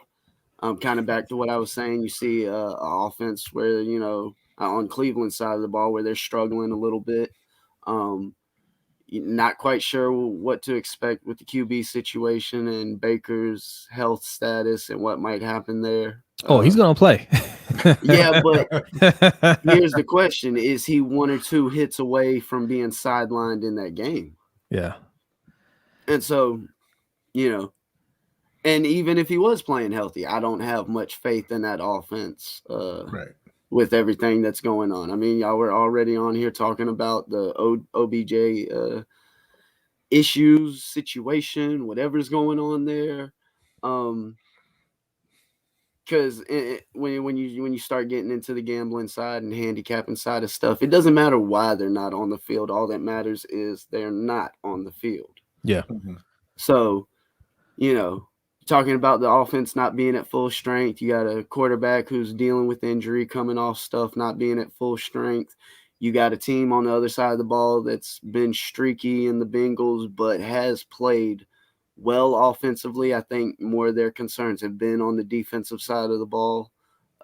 Kind of back to what I was saying. You see an offense where, you know, on Cleveland's side of the ball where they're struggling a little bit. Not quite sure what to expect with the QB situation and Baker's health status and what might happen there. Oh, he's going to play. Yeah, but here's the question. Is he 1 or 2 hits away from being sidelined in that game? Yeah. And so, you know, and even if he was playing healthy, I don't have much faith in that offense with everything that's going on. I mean, y'all were already on here talking about the OBJ issues, situation, whatever's going on there. Because when you start getting into the gambling side and handicapping side of stuff, it doesn't matter why they're not on the field. All that matters is they're not on the field. Yeah. Mm-hmm. So, you know, talking about the offense not being at full strength, you got a quarterback who's dealing with injury, coming off stuff, not being at full strength. You got a team on the other side of the ball that's been streaky in the Bengals, but has played well offensively. I think more of their concerns have been on the defensive side of the ball.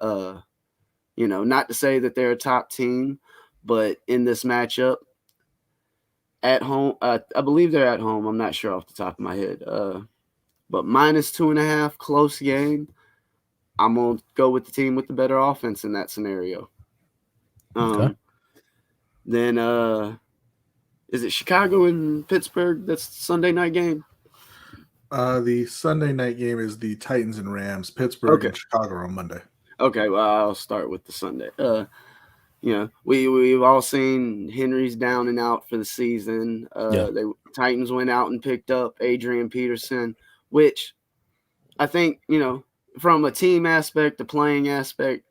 You know, not to say that they're a top team, but in this matchup at home, I believe they're at home. I'm not sure off the top of my head. But minus 2.5, close game. I'm going to go with the team with the better offense in that scenario. Okay. Then is it Chicago and Pittsburgh? That's the Sunday night game? The Sunday night game is the Titans and Rams. Pittsburgh and Chicago on Monday. Okay, well, I'll start with the Sunday. You know, we've all seen Henry's down and out for the season. The Titans went out and picked up Adrian Peterson, which I think, you know, from a team aspect, a playing aspect,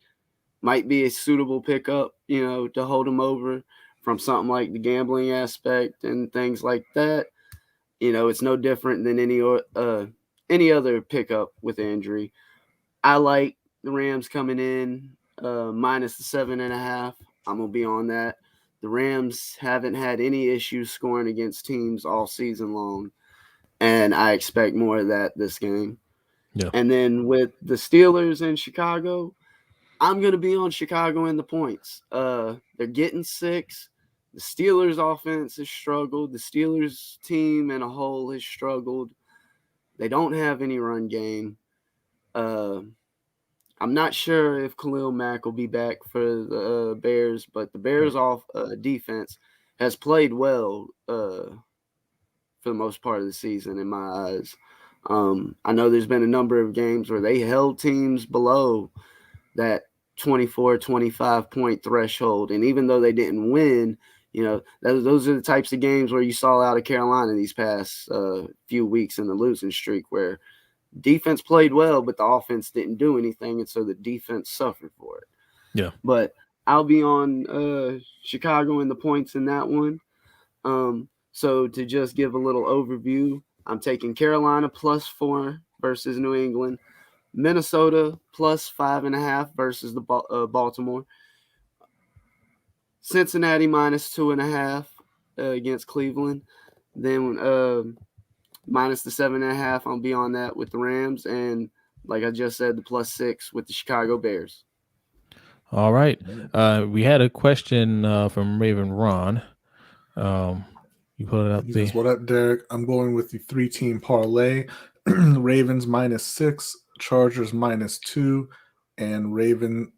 might be a suitable pickup, you know, to hold him over. From something like the gambling aspect and things like that, you know, it's no different than any other pickup with injury. I like the Rams coming in minus the 7.5. I'm gonna be on that. The Rams haven't had any issues scoring against teams all season long, and I expect more of that this game. Yeah. And then with the Steelers in Chicago, I'm gonna be on Chicago in the points. They're getting 6. The Steelers offense has struggled. The Steelers team in a whole has struggled. They don't have any run game. I'm not sure if Khalil Mack will be back for the Bears, but the Bears defense has played well for the most part of the season in my eyes. I know there's been a number of games where they held teams below that 24, 25 point threshold. And even though they didn't win, those are the types of games where you saw out of Carolina these past few weeks in the losing streak, where defense played well, but the offense didn't do anything, and so the defense suffered for it. Yeah. But I'll be on Chicago in the points in that one. So to just give a little overview, I'm taking Carolina +4 versus New England, Minnesota +5.5 versus the Baltimore, Cincinnati -2.5 against Cleveland, then minus the 7.5. I'll be on that with the Rams, and like I just said, the +6 with the Chicago Bears. All right. We had a question from Raven Ron. You put it up there. What up, Derek? I'm going with the 3-team parlay. Ravens -6, Chargers -2, and Ravens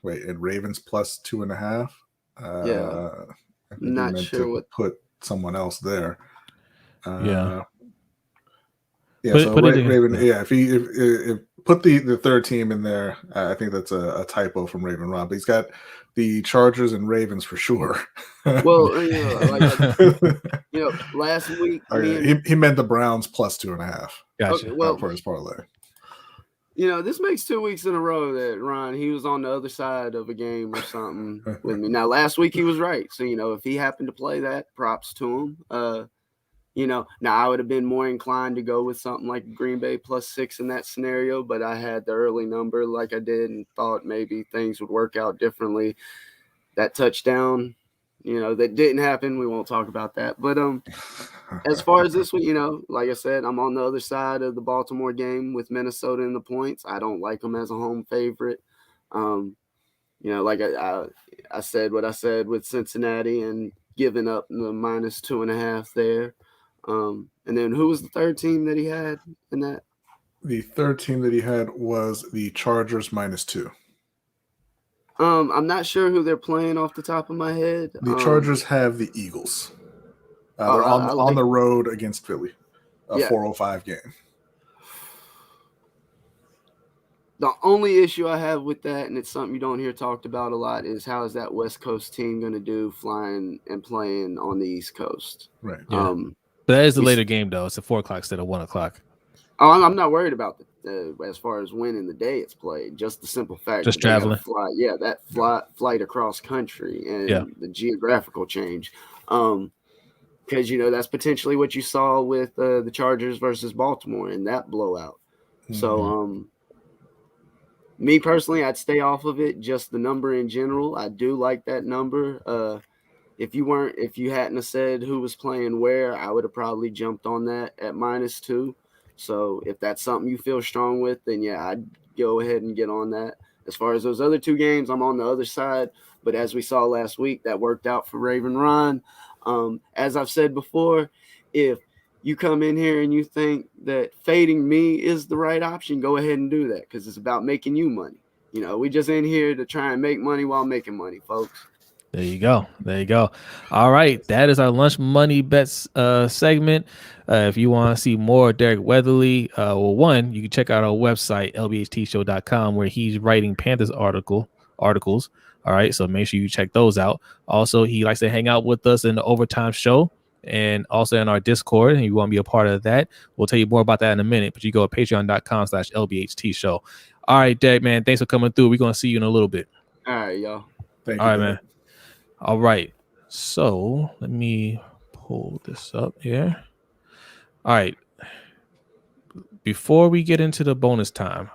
+2.5. Yeah. I think Not you meant sure to what put someone else there. Yeah. So Raven. Yeah, if put the third team in there, I think that's a typo from Raven Ron. But he's got the Chargers and Ravens for sure. Well, last week he meant the Browns +2.5. Gotcha. Okay, for his parlay. This makes 2 weeks in a row that Ron, he was on the other side of a game or something with me. Now, last week he was right. So, if he happened to play that, props to him. Now I would have been more inclined to go with something like Green Bay +6 in that scenario, but I had the early number like I did and thought maybe things would work out differently. That touchdown, that didn't happen. We won't talk about that. But as far as this one, like I said, I'm on the other side of the Baltimore game with Minnesota in the points. I don't like them as a home favorite. Like I said what I said with Cincinnati and giving up the -2.5 there. And then who was the third team that he had in that? The third team that he had was the Chargers -2. I'm not sure who they're playing off the top of my head. The Chargers have the Eagles. They're on the road against Philly. 4:05 game. The only issue I have with that, and it's something you don't hear talked about a lot, is how is that West Coast team going to do flying and playing on the East Coast? Right. Yeah. But that is the later game, though. It's at 4 o'clock instead of 1 o'clock. Oh, I'm not worried about as far as when in the day it's played. Just the simple fact just traveling. Flight across country and the geographical change. Because that's potentially what you saw with the Chargers versus Baltimore in that blowout. Mm-hmm. So me personally, I'd stay off of it. Just the number in general, I do like that number. If you hadn't have said who was playing where, I would have probably jumped on that at -2. So if that's something you feel strong with, then I'd go ahead and get on that. As far as those other two games, I'm on the other side. But as we saw last week, that worked out for Raven Ron. As I've said before, if you come in here and you think that fading me is the right option, go ahead and do that, because it's about making you money. We just in here to try and make money while making money, folks. There you go. All right. That is our lunch money bets segment. If you want to see more Derek Weatherly, one, you can check out our website, lbhtshow.com, where he's writing Panthers articles. All right. So make sure you check those out. Also, he likes to hang out with us in the Overtime Show and also in our Discord. And you want to be a part of that. We'll tell you more about that in a minute, but you go to patreon.com/LBHT Show. All right, Derek, man. Thanks for coming through. We're going to see you in a little bit. All right, y'all. Thank you. All right, man. All right, so let me pull this up here. All right, before we get into the bonus time,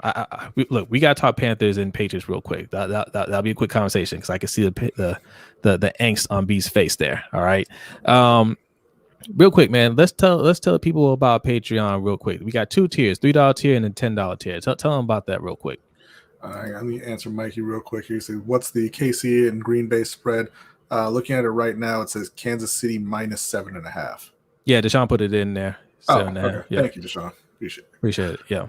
we got to talk Panthers and Patriots real quick. That'll be a quick conversation because I can see the angst on B's face there. All right, real quick, man. Let's tell people about Patreon real quick. We got 2 tiers, $3 tier and a $10 tier. Tell them about that real quick. Let me answer Mikey real quick here. So what's the KC and Green Bay spread? Looking at it right now, it says Kansas City -7.5. Yeah, Deshaun put it in there. 7.5. Okay. Yeah. Thank you, Deshaun. Appreciate it. Yeah.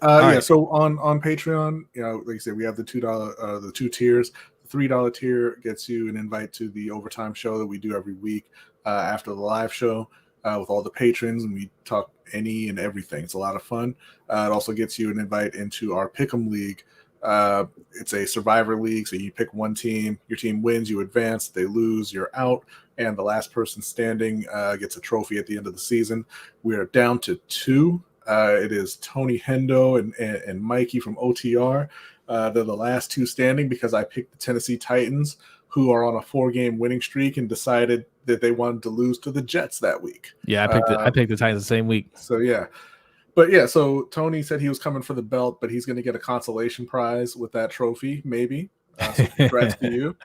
Right. So on Patreon, like you said, we have the $2 the 2 tiers. The $3 tier gets you an invite to the Overtime Show that we do every week after the live show with all the patrons, and we talk any and everything. It's a lot of fun. It also gets you an invite into our Pick'em League It's a survivor league, so you pick one team. Your team wins, you advance. They lose, you're out. And the last person standing gets a trophy at the end of the season. We are down to 2. It is Tony Hendo and Mikey from OTR. They're the last 2 standing because I picked the Tennessee Titans, who are on a 4-game winning streak and decided that they wanted to lose to the Jets that week. Yeah, I picked the Titans the same week. So, yeah. But, yeah, so Tony said he was coming for the belt, but he's going to get a consolation prize with that trophy, maybe. So congrats to you.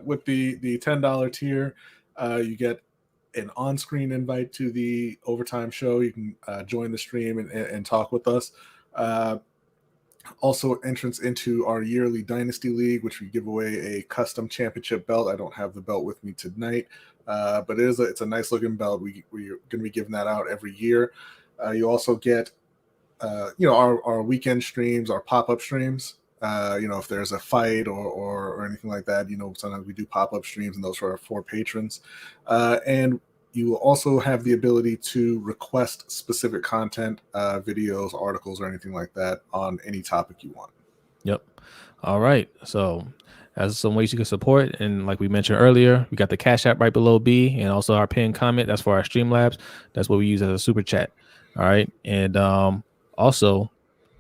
With the $10 tier, you get an on-screen invite to the overtime show. You can join the stream and talk with us. Also, entrance into our yearly Dynasty League, which we give away a custom championship belt. I don't have the belt with me tonight, but it's a nice looking belt. We're going to be giving that out every year. You also get, our weekend streams, our pop-up streams. If there's a fight or anything like that, sometimes we do pop-up streams, and those are for patrons. And you will also have the ability to request specific content, videos, articles, or anything like that on any topic you want. Yep. All right. So that's some ways you can support. And like we mentioned earlier, we got the Cash App right below B, and also our pinned comment. That's for our Streamlabs. That's what we use as a super chat. All right. And also,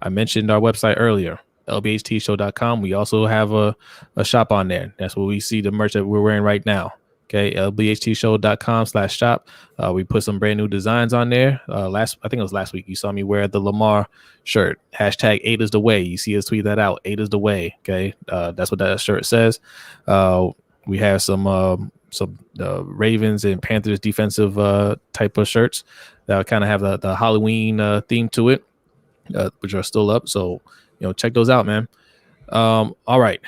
I mentioned our website earlier, LBHTshow.com. We also have a shop on there. That's where we see the merch that we're wearing right now. Okay, LBHTshow.com/shop. We put some brand new designs on there. I think it was last week. You saw me wear the Lamar shirt. # 8 is the way. You see us tweet that out. 8 is the way. Okay, that's what that shirt says. We have some Ravens and Panthers defensive type of shirts that kind of have the Halloween theme to it, which are still up. So check those out, man. All right,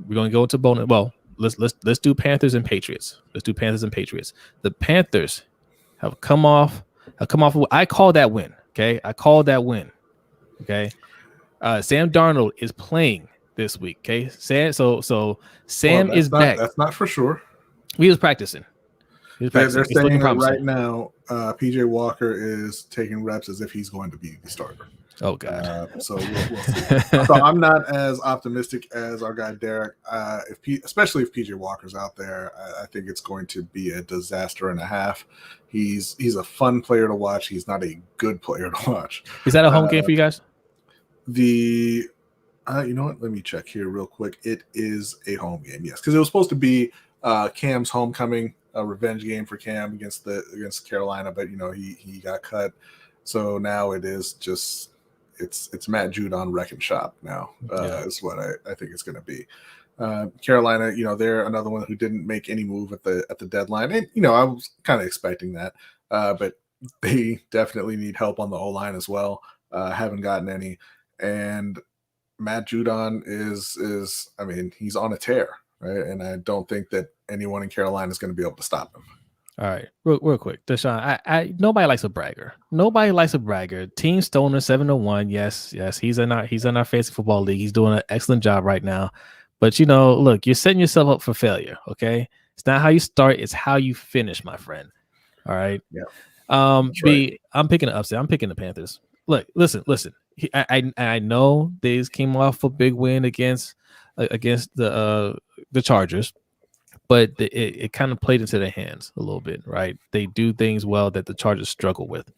we're gonna go into bonus. Well, let's do Panthers and Patriots. The Panthers have come off. I call that win. Okay, Okay, Sam Darnold is playing this week. Okay, Sam. So Sam is back. That's not for sure. He was practicing. They're saying that right now, PJ Walker is taking reps as if he's going to be the starter. Oh God! So we'll see. So I'm not as optimistic as our guy Derek. Especially if PJ Walker's out there, I think it's going to be a disaster and a half. He's a fun player to watch. He's not a good player to watch. Is that a home game for you guys? You know what? Let me check here real quick. It is a home game, yes, because it was supposed to be Cam's homecoming, a revenge game for Cam against Carolina, but he got cut. So now it is just. It's Matt Judon wrecking shop now is what I think it's going to be. Carolina, they're another one who didn't make any move at the deadline, and I was kind of expecting that, but they definitely need help on the O-line as well. Haven't gotten any, and Matt Judon is he's on a tear, right? And I don't think that anyone in Carolina is going to be able to stop him. All right, real quick, Deshaun. Nobody likes a bragger. Team Stoner 7-1. Yes, he's in our fantasy football league. He's doing an excellent job right now. But look, you're setting yourself up for failure. Okay, it's not how you start; it's how you finish, my friend. All right. Yeah. Right. I'm picking the upset. I'm picking the Panthers. Look, listen. I know they came off a big win against the Chargers. But it kind of played into their hands a little bit, right? They do things well that the Chargers struggle with.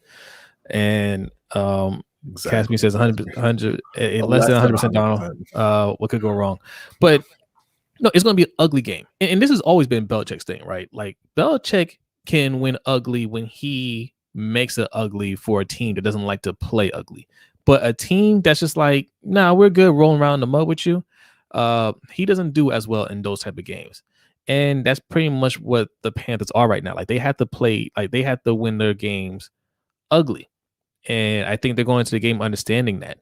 And Casimir says 100 less than 100% Donald. What could go wrong? But no, it's going to be an ugly game. And this has always been Belichick's thing, right? Like Belichick can win ugly when he makes it ugly for a team that doesn't like to play ugly. But a team that's just like, nah, we're good rolling around in the mud with you. He doesn't do as well in those type of games. And that's pretty much what the Panthers are right now. Like they have to win their games ugly. And I think they're going into the game understanding that.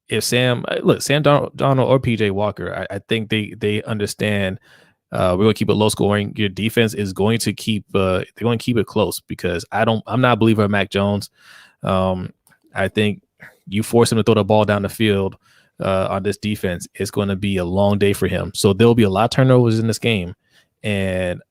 If Sam Darnold or PJ Walker, I think they understand we're going to keep it low scoring. Your defense is going to keep they're going to keep it close because I'm not a believer in Mac Jones. I think you force him to throw the ball down the field on this defense, it's going to be a long day for him. So there'll be a lot of turnovers in this game. And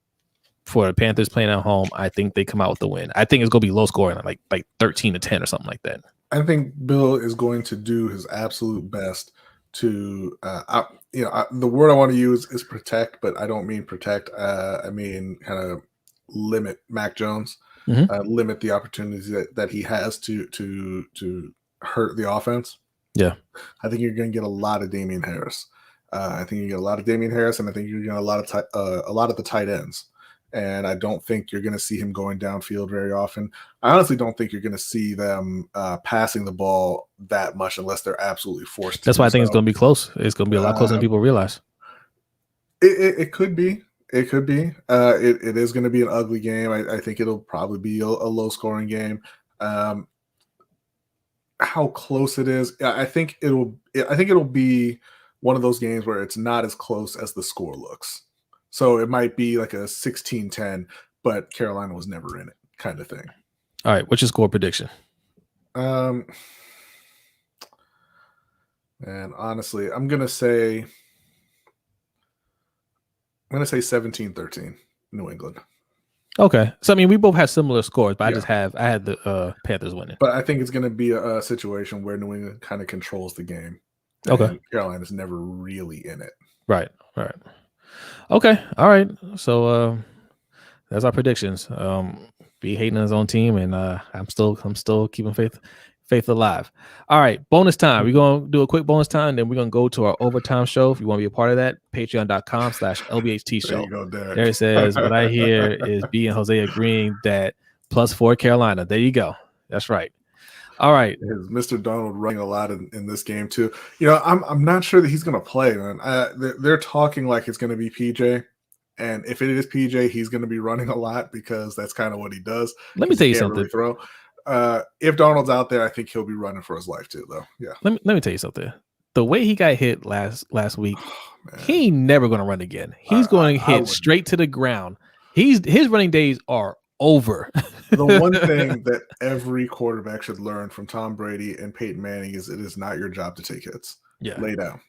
for the Panthers playing at home, I think they come out with the win. I think it's going to be low scoring, like 13-10 or something like that. I think Bill is going to do his absolute best to, the word I want to use is protect, but I don't mean protect. I mean kind of limit Mac Jones, limit the opportunities that he has to hurt the offense. Yeah, I think you're going to get a lot of Damian Harris. I think you get a lot of Damian Harris, and I think you're going to get a lot of the tight ends. And I don't think you're going to see him going downfield very often. I honestly don't think you're going to see them passing the ball that much unless they're absolutely forced. That's why I think it's going to be close. It's going to be a lot closer than people realize. It could be. It could be. It is going to be an ugly game. I think it'll probably be a low-scoring game. How close it is, I think it'll be one of those games where it's not as close as the score looks. So it might be like a 16-10, but Carolina was never in it kind of thing. All right. What's your score prediction? And honestly, I'm going to say 17-13 New England. Okay. So, I mean, we both have similar scores, but I had the Panthers winning. But I think it's going to be a situation where New England kind of controls the game. Okay. Carolina's never really in it. Right. Okay. All right. So that's our predictions. Be hating on his own team, and I'm still keeping faith alive. All right, bonus time. We're gonna do a quick bonus time, then we're gonna go to our overtime show. If you want to be a part of that, patreon.com/LBHT Show. There you go, Derek. There it says what I hear is B and Jose agreeing that +4 Carolina. There you go. That's right. All right. Is Mr. Donald running a lot in this game too? I'm not sure that he's going to play, man. They're talking like it's going to be PJ, and if it is PJ, he's going to be running a lot because that's kind of what he does. Let me tell you something. Really throw. If Donald's out there, I think he'll be running for his life too, though. Yeah. Let me tell you something. The way he got hit last week, he ain't never going to run again. He's going to hit straight to the ground. His running days are over. The one thing that every quarterback should learn from Tom Brady and Peyton Manning is it is not your job to take hits. Yeah. Lay down.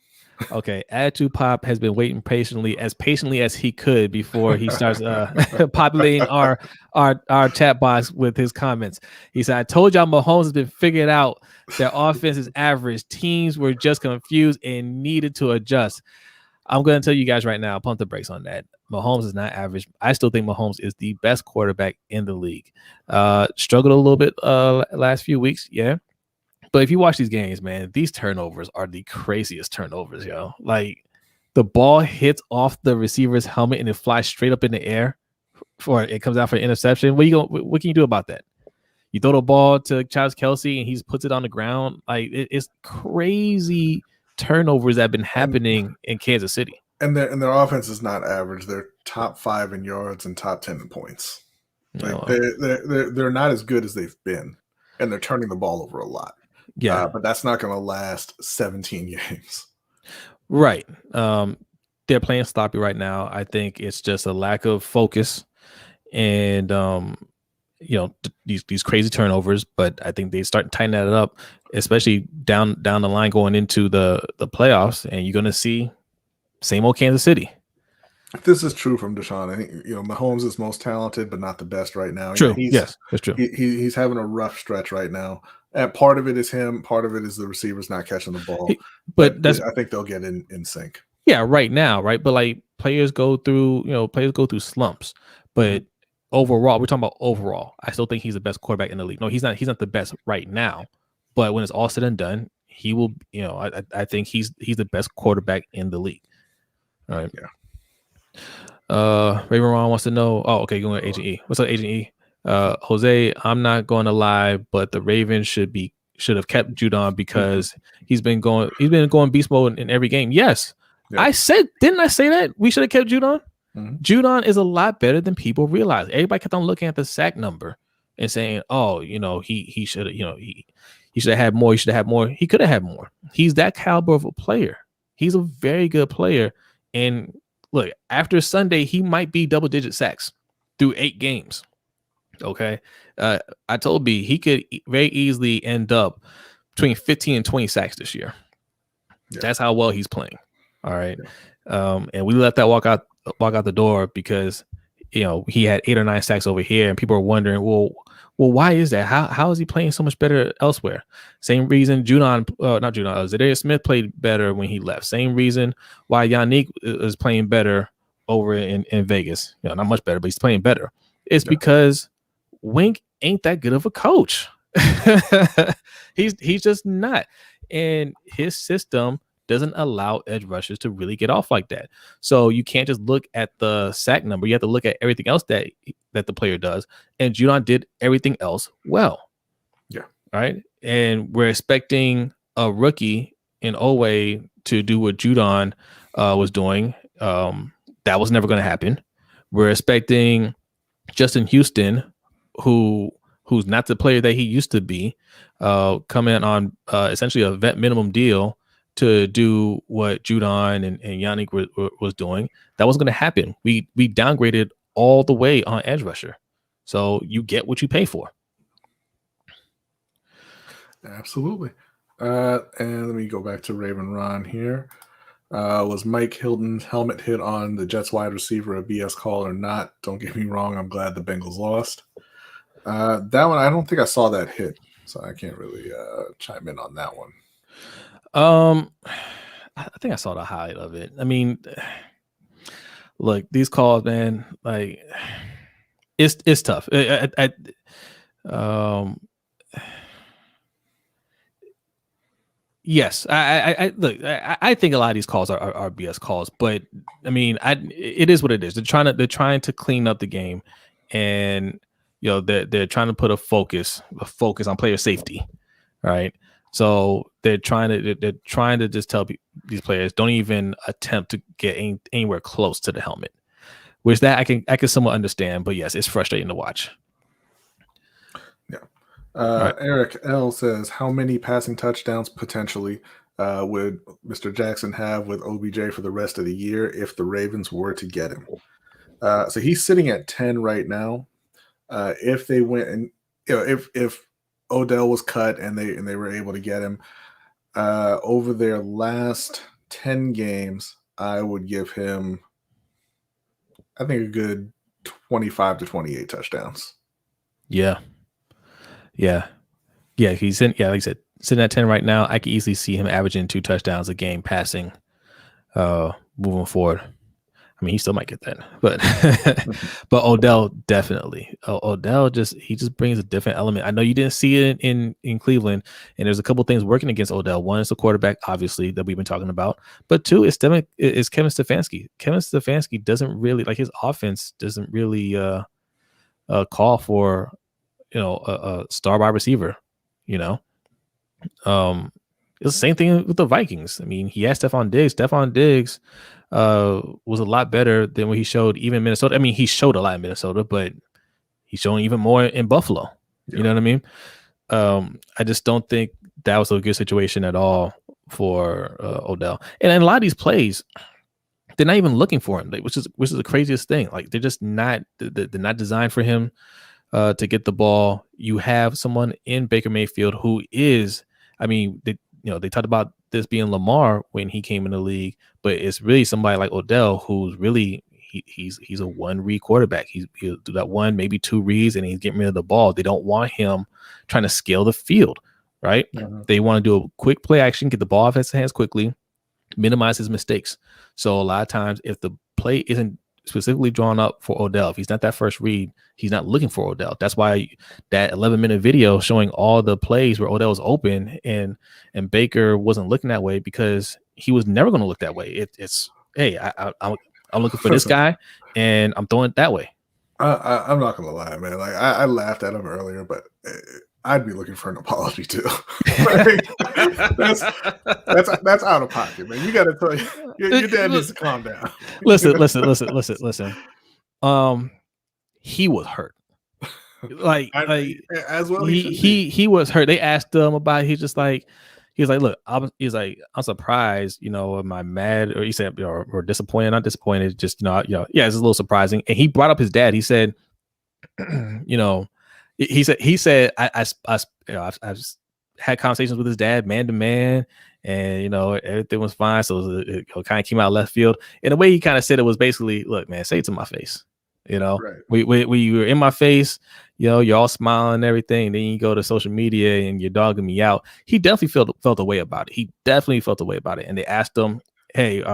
Okay. Attitude Pop has been waiting patiently as he could before he starts populating our chat box with his comments. He said, I told y'all Mahomes has been figured out. Their offense is average. Teams were just confused and needed to adjust. I'm going to tell you guys right now, pump the brakes on that. Mahomes is not average. I still think Mahomes is the best quarterback in the league. Struggled a little bit last few weeks, yeah. But if you watch these games, man, these turnovers are the craziest turnovers, yo. Like the ball hits off the receiver's helmet and it flies straight up in the air before it comes out for an interception. What can you do about that? You throw the ball to Travis Kelce and he puts it on the ground. Like it's crazy turnovers that have been happening in Kansas City. And their offense is not average. They're top 5 in yards and top 10 in points. Like they're not as good as they've been, and they're turning the ball over a lot. Yeah, but that's not going to last 17 games. Right. They're playing sloppy right now. I think it's just a lack of focus and these crazy turnovers. But I think they start tightening that up, especially down the line going into the playoffs, and you're going to see same old Kansas City. This is true from Deshaun. I think Mahomes is most talented, but not the best right now. True. Yes, that's true. He's having a rough stretch right now. And part of it is him. Part of it is the receivers not catching the ball. But I think they'll get in sync. Yeah, right now, right. But like players go through slumps. But overall, we're talking about overall. I still think he's the best quarterback in the league. No, he's not. He's not the best right now. But when it's all said and done, he will. I think he's the best quarterback in the league. All right. Yeah. Raven Ron wants to know. Oh, okay. Going to Agent E. What's up, Agent E? Jose, I'm not going to lie, but the Ravens should have kept Judon because he's been going beast mode in every game. Yes. Yeah. Didn't I say that we should have kept Judon? Mm-hmm. Judon is a lot better than people realize. Everybody kept on looking at the sack number and saying, "Oh, he should have, he should have had more. He should have had more. He could have had more. He's that caliber of a player. He's a very good player. And look, after Sunday, he might be double-digit sacks through 8 games. Okay, I told B he could very easily end up between 15 and 20 sacks this year. Yeah. That's how well he's playing. All right, and we let that walk out the door because he had 8 or 9 sacks over here, and people are wondering, well, Well, why is that? How is he playing so much better elsewhere? Same reason Zadarius Smith played better when he left. Same reason why Yannick is playing better over in Vegas. You know, not much better, but he's playing better. It's because Wink ain't that good of a coach. He's just not. And his system doesn't allow edge rushers to really get off like that. So you can't just look at the sack number. You have to look at everything else that the player does. And Judon did everything else well. Yeah. Right. And we're expecting a rookie in Owe to do what Judon was doing. That was never going to happen. We're expecting Justin Houston, who's not the player that he used to be, come in on essentially a vet minimum deal to do what Judon and Yannick was doing. That wasn't going to happen. We downgraded all the way on edge rusher. So you get what you pay for. Absolutely. And let me go back to Raven Ron here. Was Mike Hilton's helmet hit on the Jets wide receiver a BS call or not? Don't get me wrong. I'm glad the Bengals lost. That one, I don't think I saw that hit, so I can't really chime in on that one. I think I saw the highlight of it. I mean, look, these calls, man, like it's tough. Yes, I think a lot of these calls are BS calls, but I mean, it is what it is. They're trying to clean up the game, and you know they're trying to put a focus on player safety, right? So they're trying to just tell these players don't even attempt to get anywhere close to the helmet, which that I can somewhat understand. But yes, it's frustrating to watch. Yeah. Right. Eric L says, how many passing touchdowns potentially would Mr. Jackson have with OBJ for the rest of the year if the Ravens were to get him? So he's sitting at 10 right now. If they went and if Odell was cut and they were able to get him over their last 10 games, I would give him, I think, a good 25 to 28 touchdowns. Yeah. He's in. Yeah, like I said, sitting at 10 right now. I could easily see him averaging 2 touchdowns a game passing, moving forward. I mean, he still might get that, but Odell definitely. Odell just brings a different element. I know you didn't see it in Cleveland, and there's a couple things working against Odell. One is the quarterback, obviously, that we've been talking about, but two is Kevin Stefanski. Kevin Stefanski doesn't really his offense doesn't really call for a star wide receiver. It's the same thing with the Vikings. I mean, he had Stephon Diggs. Stephon Diggs was a lot better than what he showed even in Minnesota. I mean, he showed a lot in Minnesota, but he's showing even more in Buffalo. Yeah. You know what I mean? I just don't think that was a good situation at all for Odell. And in a lot of these plays, they're not even looking for him, which is the craziest thing. Like they're just not they're not designed for him to get the ball. You have someone in Baker Mayfield who is, I mean, they talked about this being Lamar when he came in the league, but it's really somebody like Odell who's really he's a one read quarterback. He'll do that one, maybe 2 reads, and he's getting rid of the ball. They don't want him trying to scale the field, right? Mm-hmm. They want to do a quick play action, get the ball off his hands quickly, minimize his mistakes. So a lot of times, if the play isn't specifically drawn up for Odell, if he's not that first read, he's not looking for Odell. That's why that 11-minute video showing all the plays where Odell was open and Baker wasn't looking that way, because he was never going to look that way. It's hey, I'm looking for this guy and I'm throwing it that way. I'm not gonna lie, man. Like I laughed at him earlier, but I'd be looking for an apology too. that's out of pocket, man. You got to tell your dad needs to calm down. Listen. He was hurt. As well. He was hurt. They asked him about it. He was like, look, I'm surprised. Am I mad? Or he said, or disappointed? Not disappointed. Just yeah, it's a little surprising. And he brought up his dad. He said, He said I've had conversations with his dad man to man, and everything was fine. So it kind of came out of left field. And the way he kind of said it was basically, look, man, say it to my face. You know, Right. we you were in my face, you know, you're all smiling and everything. Then you go to social media and you're dogging me out. He definitely felt a way about it. He definitely felt a way about it. And they asked him, hey,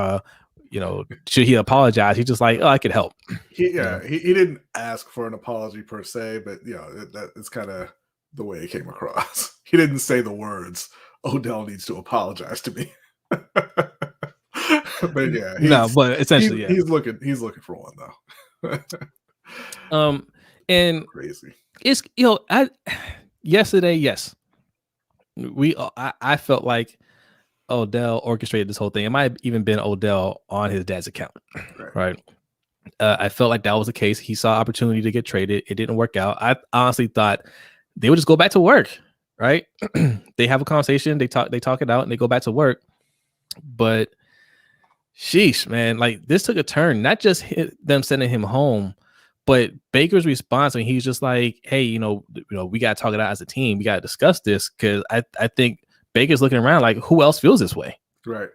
you know, should he apologize? He's just like, oh, I could help. He didn't ask for an apology per se, but you know, that is kind of the way it came across. He didn't say the words, Odell needs to apologize to me. But yeah, but essentially, he's looking for one though. And crazy. It's, you know, yesterday, yes, I felt like Odell orchestrated this whole thing. It might have even been Odell on his dad's account, right? I felt like that was the case. He saw opportunity to get traded. It didn't work out. I honestly thought they would just go back to work, right? They have a conversation, they talk it out, and they go back to work. But sheesh, man, like this took a turn. Not just them sending him home, but Baker's response when he's just like, "Hey, you know, we got to talk it out as a team. We got to discuss this," because I think Baker's looking around like, who else feels this way? Right.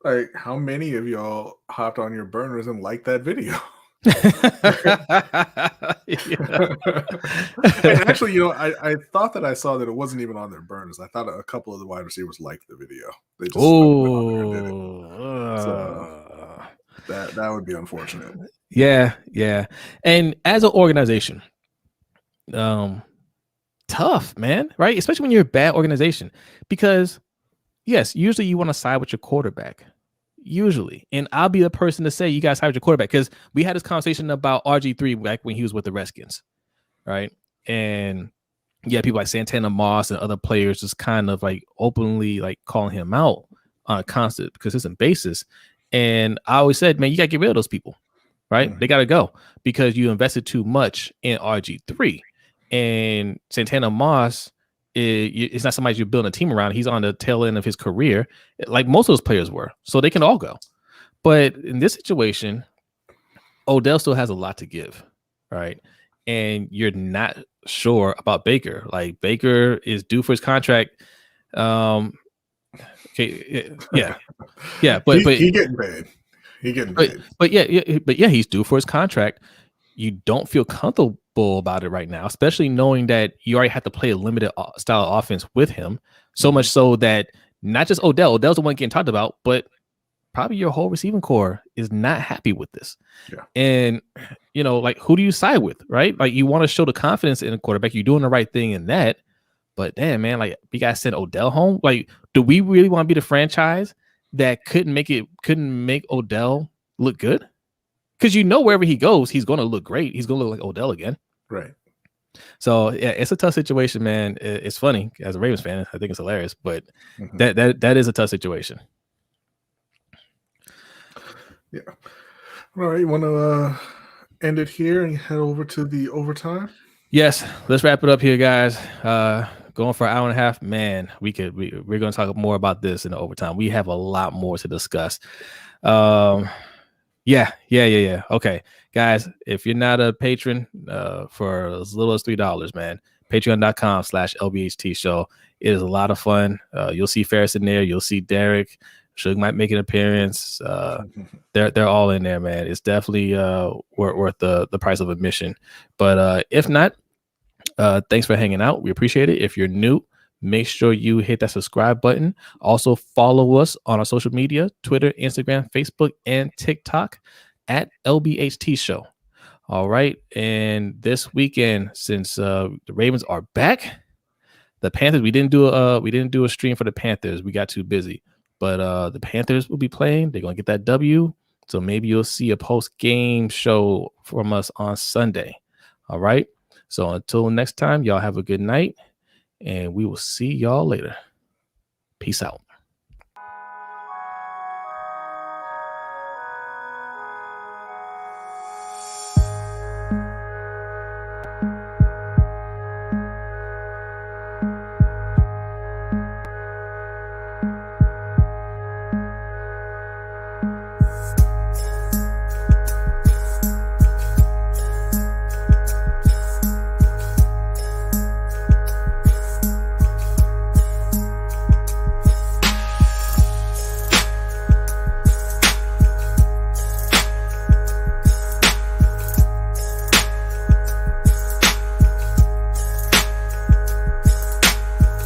Like, how many of y'all hopped on your burners and liked that video? And actually, you know, I thought that I saw that it wasn't even on their burners. I thought a couple of the wide receivers liked the video. They just went on there and did it. So that would be unfortunate. Yeah. And as an organization, tough, man, right? Especially when you're a bad organization, because yes, usually you want to side with your quarterback. Usually, and I'll be the person to say you guys side with your quarterback, because we had this conversation about RG3 back when he was with the Redskins, right? And yeah, people like Santana Moss and other players just kind of like openly like calling him out on a constant, consistent basis. And I always said, man, you gotta get rid of those people, right? They gotta go because you invested too much in RG3. And Santana Moss, it's not somebody you're building a team around. He's on the tail end of his career, like most of those players were. So they can all go. But in this situation, Odell still has a lot to give, right? And you're not sure about Baker. Like, Baker is due for his contract. Okay, yeah. But he getting paid. He getting paid. But yeah, he's due for his contract. You don't feel comfortable about it right now, especially knowing that you already have to play a limited style of offense with him. So much so that not just Odell's the one getting talked about, but probably your whole receiving core is not happy with this. Yeah. And, you know, like, who do you side with, right? Like, you want to show the confidence in the quarterback. You're doing the right thing in that. But damn, man, like, you guys send Odell home. Like, do we really want to be the franchise that couldn't make Odell look good? Because you know, wherever he goes, he's going to look great. He's going to look like Odell again. Right. So yeah, it's a tough situation, man. It's funny as a Ravens fan. I think it's hilarious, but that is a tough situation. Yeah. All right. You want to end it here and head over to the overtime? Yes. Let's wrap it up here, guys. Going for an hour and a half, man. We're going to talk more about this in the overtime. We have a lot more to discuss. Yeah. Okay, guys, if you're not a patron for as little as $3, man, patreon.com/LBHT Show. It is a lot of fun. You'll see Ferris in there. You'll see Derek. Suge might make an appearance. They're all in there, man. It's definitely worth the price of admission. But if not, thanks for hanging out. We appreciate it. If you're new, make sure you hit that subscribe button. Also follow us on our social media, Twitter, Instagram, Facebook, and TikTok at LBHT Show. All right. And this weekend, since the Ravens are back, the Panthers, we didn't do a stream for the Panthers. We got too busy. But the Panthers will be playing. They're going to get that W. So maybe you'll see a post-game show from us on Sunday. All right. So until next time, y'all have a good night. And we will see y'all later. Peace out.